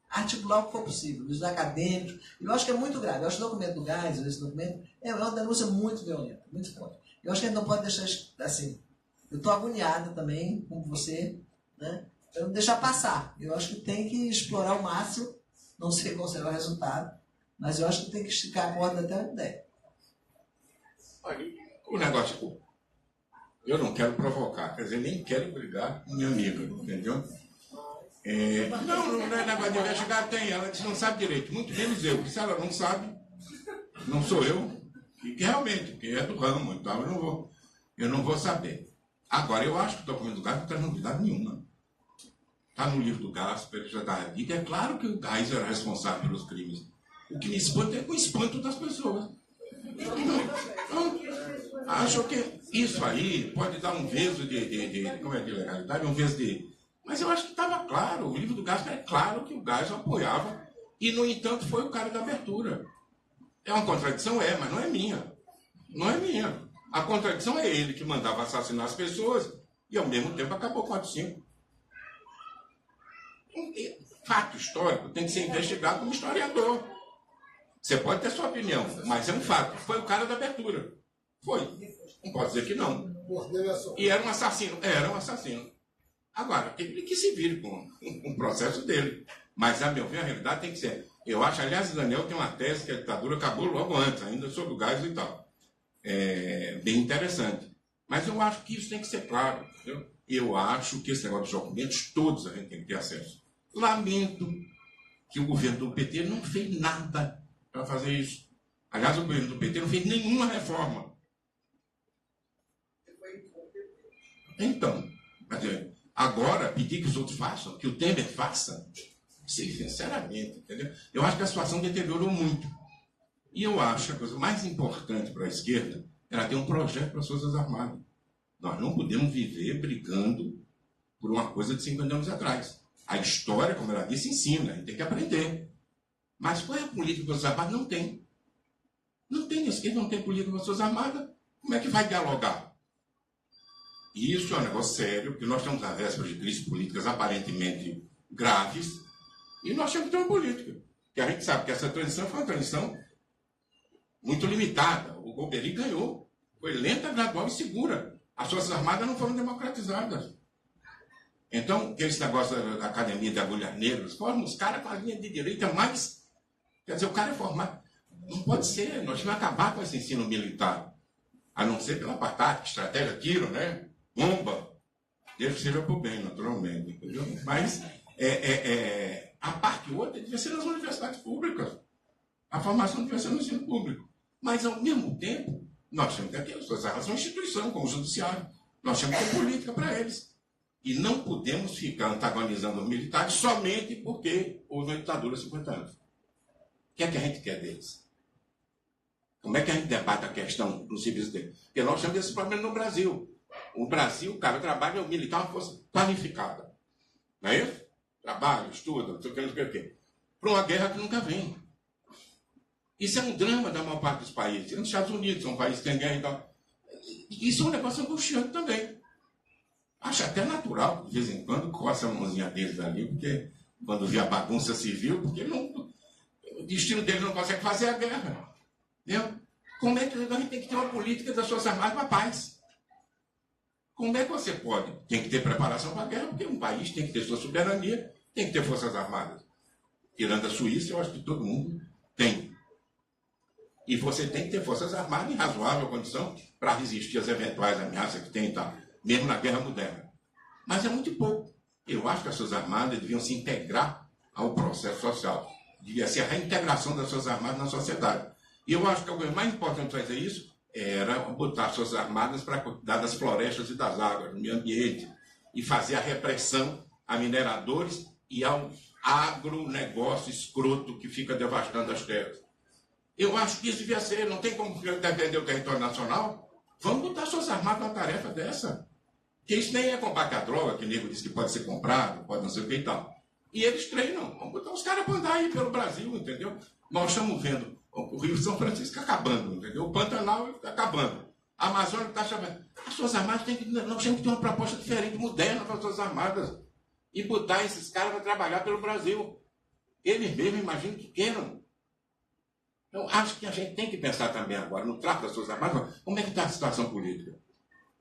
articular o que for possível, os acadêmicos. Eu acho que é muito grave. Eu acho que o documento do Geisel, esse documento, é uma denúncia muito violenta, muito forte. Eu acho que a gente não pode deixar, assim... Eu estou agoniada também, como você, né? Para não deixar passar. Eu acho que tem que explorar ao máximo, não sei qual será o resultado, mas eu acho que tem que esticar a corda até a ideia. Olha, o negócio... Eu não quero provocar, quer dizer, nem quero brigar com minha amiga, entendeu? Não é negócio de investigar, tem. Ela disse, não sabe direito, muito menos eu. Porque se ela não sabe, não sou eu. E que realmente, que é do ramo, então eu não vou saber. Agora, eu acho que o documento do Geisel não traz novidade nenhuma. Está no livro do Gasper, já está dito. É claro que o Geisel era responsável pelos crimes. O que me espanta é o espanto das pessoas. Então, acho que isso aí pode dar um veso como é de legalidade, um veso de... Mas eu acho que estava claro, o livro do Gasper é claro que o Geisel apoiava e, no entanto, foi o cara da abertura. É uma contradição? Mas não é minha. Não é minha. A contradição é ele que mandava assassinar as pessoas e, ao mesmo tempo, acabou com a 5. Fato histórico tem que ser investigado como historiador. Você pode ter sua opinião, mas é um fato. Foi o cara da abertura. Foi. Não pode dizer que não. E era um assassino. Era um assassino. Agora, ele que se vire com o processo dele. Mas, a meu ver, a realidade tem que ser... Eu acho, aliás, o Daniel tem uma tese que a ditadura acabou logo antes, ainda sobre o Geisel e tal. É bem interessante. Mas eu acho que isso tem que ser claro. Entendeu? Eu acho que esse negócio dos documentos, todos a gente tem que ter acesso. Lamento que o governo do PT não fez nada para fazer isso. Aliás, o governo do PT não fez nenhuma reforma. Então, agora, pedir que os outros façam, que o Temer faça, sinceramente, entendeu? Eu acho que a situação deteriorou muito. E eu acho que a coisa mais importante para a esquerda era ter um projeto para as Forças Armadas. Nós não podemos viver brigando por uma coisa de 50 anos atrás. A história, como ela disse, ensina, a gente tem que aprender. Mas qual é a política das Forças Armadas? Não tem. Não tem, a esquerda não tem política das Forças Armadas. Como é que vai dialogar? E isso é um negócio sério, porque nós estamos à véspera de crises políticas aparentemente graves, e nós temos que ter uma política. Porque a gente sabe que essa transição foi uma transição muito limitada. O Golbery ganhou. Foi lenta, gradual e segura. As Forças Armadas não foram democratizadas. Então, esse negócio da Academia de Agulhas Negras, forma os caras com a linha de direita mais... Quer dizer, o cara é formado... Não pode ser, nós temos que acabar com esse ensino militar. A não ser pela parte estratégia, tiro, né? Bomba. Deus que seja por bem, naturalmente. Entendeu? Mas a parte outra devia ser nas universidades públicas. A formação devia ser no ensino público. Mas, ao mesmo tempo, nós temos que ter as Forças Armadas, uma instituição, como o Judiciário. Nós temos que ter política para eles. E não podemos ficar antagonizando os militares somente porque houve uma ditadura há 50 anos. O que é que a gente quer deles? Como é que a gente debate a questão do serviço deles? Porque nós temos esse problema no Brasil. O Brasil, o cara trabalha, o militar é uma força qualificada. Não é isso? Trabalha, estuda, não sei o que. Para uma guerra que nunca vem. Isso é um drama da maior parte dos países. Nos Estados Unidos, são países que têm guerra e tal. Isso é um negócio angustiante também. Acho até natural, de vez em quando, coça a mãozinha deles ali, porque quando vê a bagunça civil, porque o destino deles não consegue fazer a guerra. Entendeu? Como é que a gente tem que ter uma política das Forças Armadas para a paz? Como é que você pode? Tem que ter preparação para a guerra, porque um país tem que ter sua soberania, tem que ter Forças Armadas. Tirando a Suíça, eu acho que todo mundo tem. E você tem que ter forças armadas em razoável condição para resistir às eventuais ameaças que tem, tá? Mesmo na guerra moderna. Mas é muito pouco. Eu acho que as Forças Armadas deviam se integrar ao processo social. Devia ser a reintegração das Forças Armadas na sociedade. E eu acho que a coisa mais importante para fazer isso era botar as Forças Armadas para cuidar das florestas e das águas, do meio ambiente, e fazer a repressão a mineradores e ao agronegócio escroto que fica devastando as terras. Eu acho que isso devia ser, não tem como defender o território nacional. Vamos botar as Forças Armadas numa tarefa dessa. Porque isso nem é combate à droga, que o nego diz que pode ser comprado, pode não ser o que e tal. E eles treinam. Vamos botar os caras para andar aí pelo Brasil, entendeu? Nós estamos vendo o Rio São Francisco acabando, entendeu? O Pantanal está acabando. A Amazônia está acabando. As Forças Armadas nós temos que ter uma proposta diferente, moderna para as Forças Armadas. E botar esses caras para trabalhar pelo Brasil. Eles mesmos imaginam que queiram. Então, acho que a gente tem que pensar também agora no trato das Forças Armadas. Como é que está a situação política?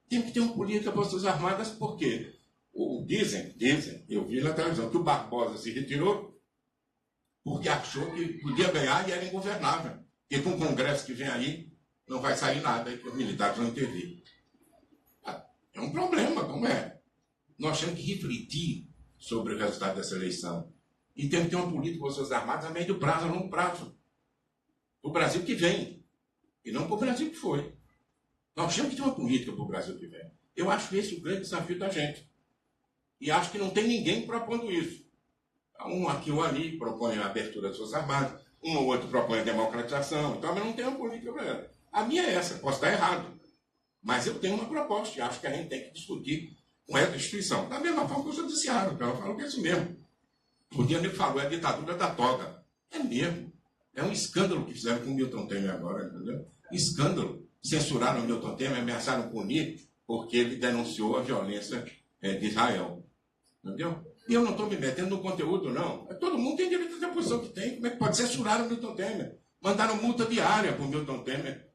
Tem que ter uma política para as Forças Armadas, porque dizem, eu vi na televisão, que o Barbosa se retirou porque achou que podia ganhar e era ingovernável. Porque com o Congresso que vem aí, não vai sair nada e que os militares vão intervir. É um problema, como é? Nós temos que refletir sobre o resultado dessa eleição. E temos que ter uma política para as Forças Armadas a médio prazo, a longo prazo. O Brasil que vem, e não para o Brasil que foi. Nós temos que ter uma política para o Brasil que vem. Eu acho esse o grande desafio da gente. E acho que não tem ninguém propondo isso. Um aqui ou ali propõe a abertura das Forças Armadas, um ou outro propõe a democratização, então, mas não tem uma política para ela. A minha é essa, posso estar errado. Mas eu tenho uma proposta e acho que a gente tem que discutir com essa instituição. Da mesma forma que o judiciário, ela falou que é isso mesmo. O dia ele falou, é a ditadura da toga. É mesmo. É um escândalo que fizeram com o Milton Temer agora, entendeu? Escândalo. Censuraram o Milton Temer, ameaçaram punir porque ele denunciou a violência de Israel. Entendeu? E eu não estou me metendo no conteúdo, não. Todo mundo tem direito a ter a posição que tem. Como é que pode censurar o Milton Temer? Mandaram multa diária para o Milton Temer.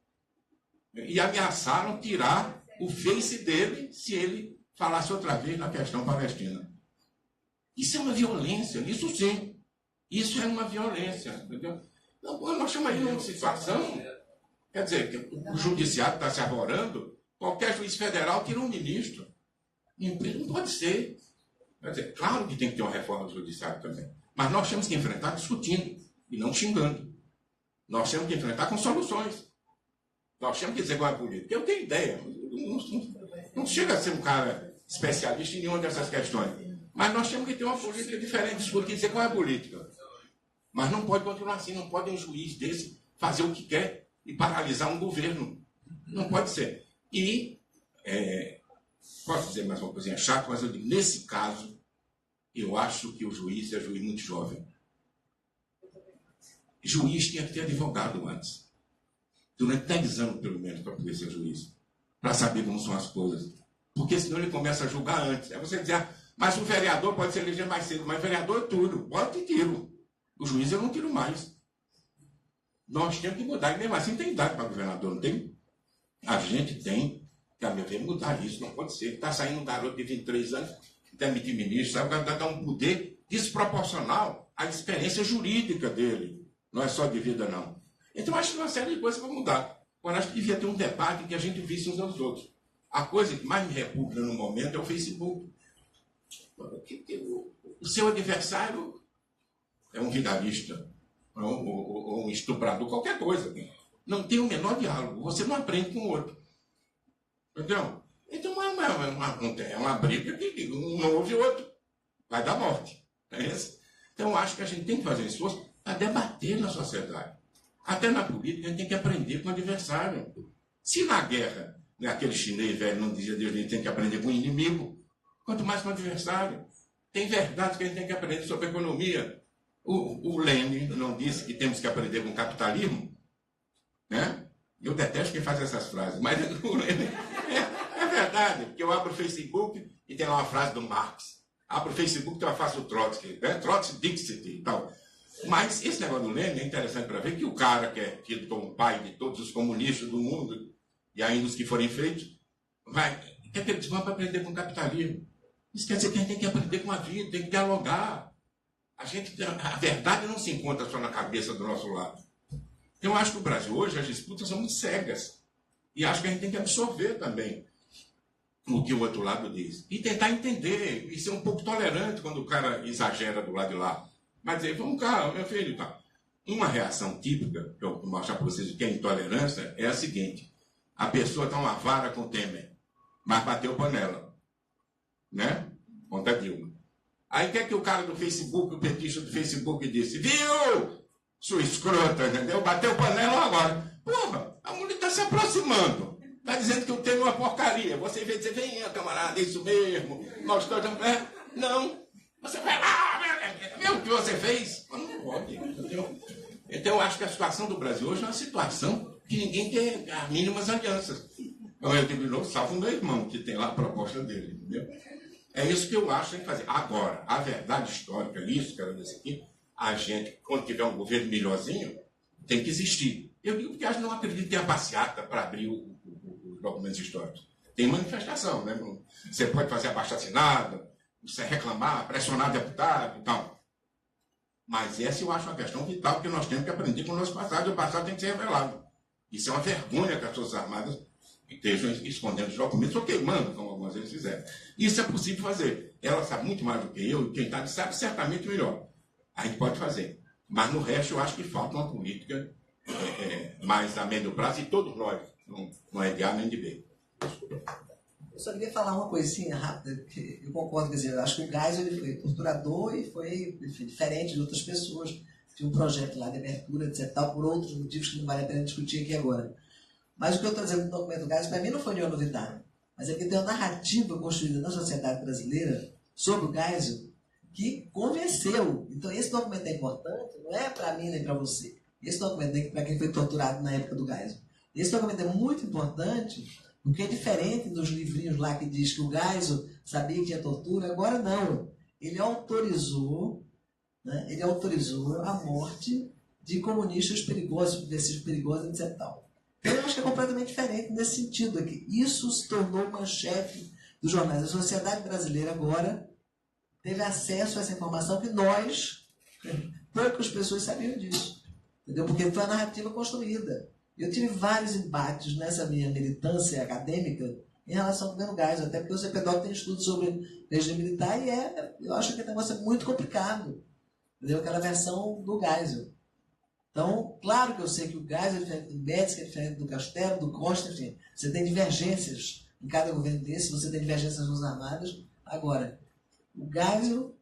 E ameaçaram tirar o face dele se ele falasse outra vez na questão palestina. Isso é uma violência, isso sim. Isso é uma violência, entendeu? Então, nós estamos aí numa situação, quer dizer, que o judiciário está se arvorando, qualquer juiz federal tira um ministro. Não pode ser. Quer dizer, claro que tem que ter uma reforma do judiciário também. Mas nós temos que enfrentar discutindo e não xingando. Nós temos que enfrentar com soluções. Nós temos que dizer qual é a política. Eu tenho ideia. Não chega a ser um cara especialista em nenhuma dessas questões. Mas nós temos que ter uma política diferente, discutir, dizer qual é a política. Mas não pode continuar assim, não pode um juiz desse fazer o que quer e paralisar um governo. Não pode ser. E, posso dizer mais uma coisinha chata, mas eu digo, nesse caso, eu acho que o juiz é juiz muito jovem. Juiz tinha que ter advogado antes. Durante 10 anos, pelo menos, para poder ser juiz. Para saber como são as coisas. Porque senão ele começa a julgar antes. É você dizer, mas o vereador pode se eleger mais cedo. Mas o vereador é tudo. Bota e tiro. O juiz eu não tiro mais. Nós temos que mudar. E mesmo assim tem idade para governador, não tem? A gente tem que, a meu ver, mudar isso. Não pode ser. Está saindo um garoto de 23 anos, demitir ministro, sabe? Vai dar um poder desproporcional à experiência jurídica dele. Não é só de vida, não. Então, acho que uma série de coisas para mudar. Agora, acho que devia ter um debate em que a gente visse uns aos outros. A coisa que mais me repugna no momento é o Facebook. O seu adversário é um vigarista, ou um estuprador, qualquer coisa. Não tem o menor diálogo. Você não aprende com o outro. Entendeu? Então, é uma briga que um não ouve o outro. Vai dar morte. É isso? Então, acho que a gente tem que fazer esforço para debater na sociedade. Até na política, a gente tem que aprender com o adversário. Se na guerra, aquele chinês velho não dizia Deus, a gente tem que aprender com o inimigo, quanto mais com o adversário. Tem verdades que a gente tem que aprender sobre economia. O Lenin não disse que temos que aprender com o capitalismo? Né? Eu detesto quem faz essas frases, mas o Lenin é verdade, porque eu abro o Facebook e tem lá uma frase do Marx. Abro o Facebook e tem uma frase do Trotsky, né? Trotsky Dixit e tal. Mas esse negócio do Lenin é interessante para ver que o cara que é tido como pai de todos os comunistas do mundo, e ainda os que forem feitos, quer que eles vão para aprender com o capitalismo. Isso quer dizer que a gente tem que aprender com a vida, tem que dialogar. a verdade não se encontra só na cabeça do nosso lado. Eu acho que o Brasil hoje, as disputas são muito cegas. E acho que a gente tem que absorver também o que o outro lado diz. E tentar entender, e ser um pouco tolerante quando o cara exagera do lado de lá. Mas dizer, vamos cá, meu filho, tá. Uma reação típica, que eu vou mostrar para vocês o que é intolerância, é a seguinte. A pessoa está uma vara com o Temer, mas bateu panela. Né? Conta a Dilma. Aí o que é que o cara do Facebook, o petista do Facebook disse? Viu? Sua escrota, entendeu? Bateu panela agora. Porra, a mulher está se aproximando. Está dizendo que o Temer é uma porcaria. Você vê dizer, venha, camarada, isso mesmo. Nós todos... Não. Você vai lá, viu o que você fez? Não pode, entendeu? Então, eu acho que a situação do Brasil hoje é uma situação que ninguém tem as mínimas alianças. Então, eu digo de novo, salvo o meu irmão, que tem lá a proposta dele, entendeu? É isso que eu acho que tem que fazer. Agora, a verdade histórica, isso, quero dizer aqui, a gente, quando tiver um governo melhorzinho, tem que existir. Eu digo porque acho que não acredito que tenha passeata para abrir os documentos históricos. Tem manifestação, né? Você pode fazer abaixo-assinado, você reclamar, pressionar deputado e tal. Mas essa eu acho uma questão vital, porque nós temos que aprender com o nosso passado, e o passado tem que ser revelado. Isso é uma vergonha que as Forças Armadas estejam escondendo os documentos ou queimando, como algumas vezes fizeram. Isso é possível fazer. Ela sabe muito mais do que eu, e quem está sabe certamente melhor. A gente pode fazer. Mas no resto eu acho que falta uma política mais a médio prazo, e todos nós, não é de A nem de B. Eu só queria falar uma coisinha rápida, que eu concordo, quer dizer, eu acho que o Geisel ele foi torturador e foi, enfim, diferente de outras pessoas. Tinha um projeto lá de abertura, etc., tal, por outros motivos que não vale a pena discutir aqui agora. Mas o que eu estou dizendo no documento Geisel, para mim, não foi nenhuma novidade. Mas é que tem uma narrativa construída na sociedade brasileira sobre o Geisel que convenceu. Então, esse documento é importante, não é para mim nem para você. Esse documento é para quem foi torturado na época do Geisel. Esse documento é muito importante, porque é diferente dos livrinhos lá que diz que o Geisel sabia que tinha tortura. Agora não. Ele autorizou, né? Ele autorizou a morte de comunistas perigosos, subversivos perigosos, etc. Tal. Então, eu acho que é completamente diferente nesse sentido aqui. Isso se tornou manchete dos jornais. A sociedade brasileira agora teve acesso a essa informação que nós, poucas pessoas sabiam disso. Entendeu? Porque foi a narrativa construída. Eu tive vários embates nessa minha militância acadêmica em relação ao governo Geisel, até porque o CPDOC tem estudos sobre regime militar e eu acho que o negócio é muito complicado. Entendeu? Aquela versão do Geisel. Então, claro que eu sei que o Geisel é diferente do Médici, é diferente do Castelo, do Costa, enfim. Você tem divergências em cada governo desse, você tem divergências nas Armadas. Agora, o Geisel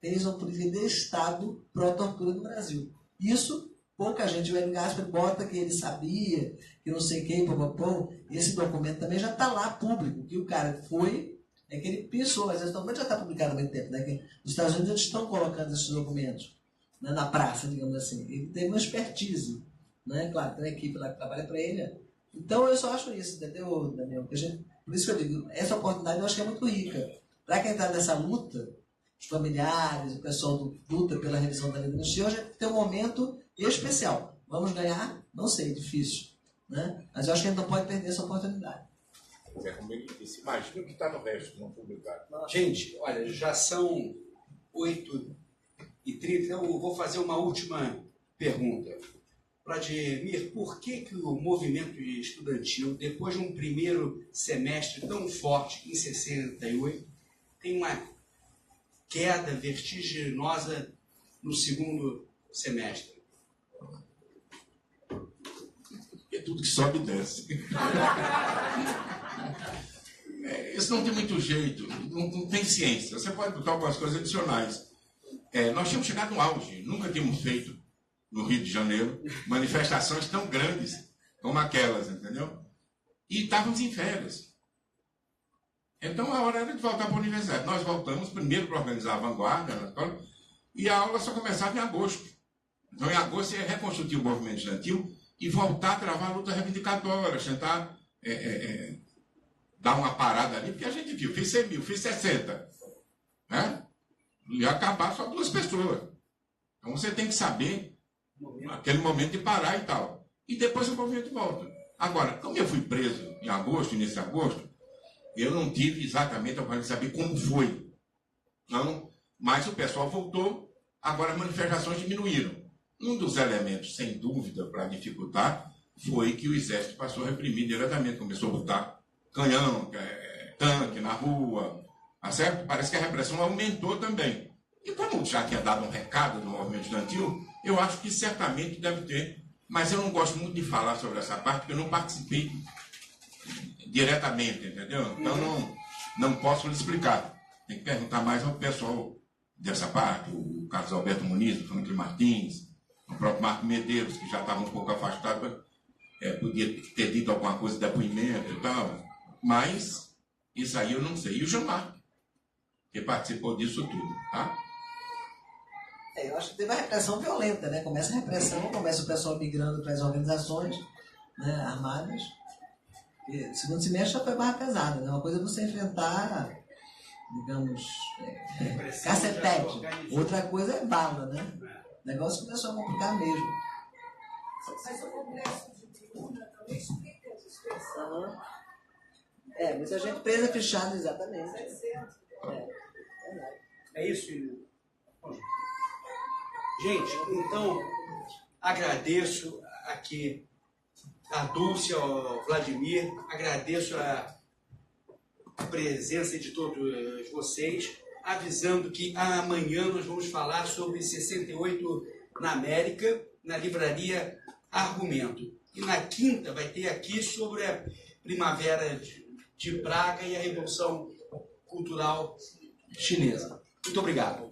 fez uma política de Estado pró-tortura no Brasil. Isso, pouca gente, o Hélio Gaspar bota que ele sabia, que não sei quem, popopom. Esse documento também já está lá público, que o cara foi, é que ele pensou, mas esse documento já está publicado há muito tempo, né? Que os Estados Unidos estão colocando esses documentos, né, na praça, digamos assim. Ele teve uma expertise, né? Claro, tem uma equipe lá que trabalha para ele. Então, eu só acho isso, entendeu, Daniel? Por isso que eu digo, essa oportunidade eu acho que é muito rica. Para quem está nessa luta, os familiares, o pessoal do luta pela revisão da lei da anistia, hoje tem um momento especial. Vamos ganhar? Não sei, difícil. Né? Mas eu acho que a gente não pode perder essa oportunidade. É como ele disse, imagina o que está no resto, não publicado. Gente, olha, já são 8h30, então eu vou fazer uma última pergunta. Vladimir, por que o movimento estudantil, depois de um primeiro semestre tão forte, em 68, tem uma queda vertiginosa no segundo semestre? É tudo que sobe e desce. Isso não tem muito jeito, não tem ciência. Você pode botar algumas coisas adicionais. Nós tínhamos chegado no auge, nunca tínhamos feito no Rio de Janeiro manifestações tão grandes como aquelas, entendeu? E estávamos em férias. Então a hora era de voltar para a universidade. Nós voltamos primeiro para organizar a vanguarda na escola, e a aula só começava em agosto. Então em agosto ia reconstituir o movimento estudantil e voltar a travar a luta reivindicatória, tentar dar uma parada ali, porque a gente viu, fiz 100 mil, fiz 60. Né? E acabar só 2 pessoas. Então você tem que saber aquele momento de parar e tal. E depois o movimento volta. Agora, como eu fui preso em agosto, início de agosto, eu não tive exatamente a oportunidade de saber como foi. Não, mas o pessoal voltou, Agora, as manifestações diminuíram. Um dos elementos, sem dúvida, para dificultar, foi que o Exército passou a reprimir diretamente, começou a botar canhão, tanque na rua, tá certo? Parece que a repressão aumentou também. E como já tinha dado um recado do movimento estudantil, eu acho que certamente deve ter, mas eu não gosto muito de falar sobre essa parte, porque eu não participei diretamente, entendeu? Então não posso lhe explicar. Tem que perguntar mais ao pessoal dessa parte, o Carlos Alberto Muniz, o Franklin Martins, o próprio Marco Medeiros, que já estava um pouco afastado, podia ter dito alguma coisa de depoimento e tal, mas isso aí eu não sei. E o Gilmar, que participou disso tudo, tá? Eu acho que teve uma repressão violenta, né? Começa a repressão, começa o pessoal migrando para as organizações, né, armadas. E, segundo semestre já foi mais pesado, né? Uma coisa é você enfrentar, digamos, cacetete. Outra coisa é bala, né? O negócio começou a complicar mesmo. Mas o Congresso de Tribuna também explica a dispersão. Muita gente presa, fechada, exatamente. É isso, Filipe? Gente, então, agradeço aqui a Dulce, ao Vladimir, agradeço a presença de todos vocês, avisando que amanhã nós vamos falar sobre 68 na América, na livraria Argumento. E na quinta vai ter aqui sobre a Primavera de Praga e a Revolução Cultural Chinesa. Muito obrigado.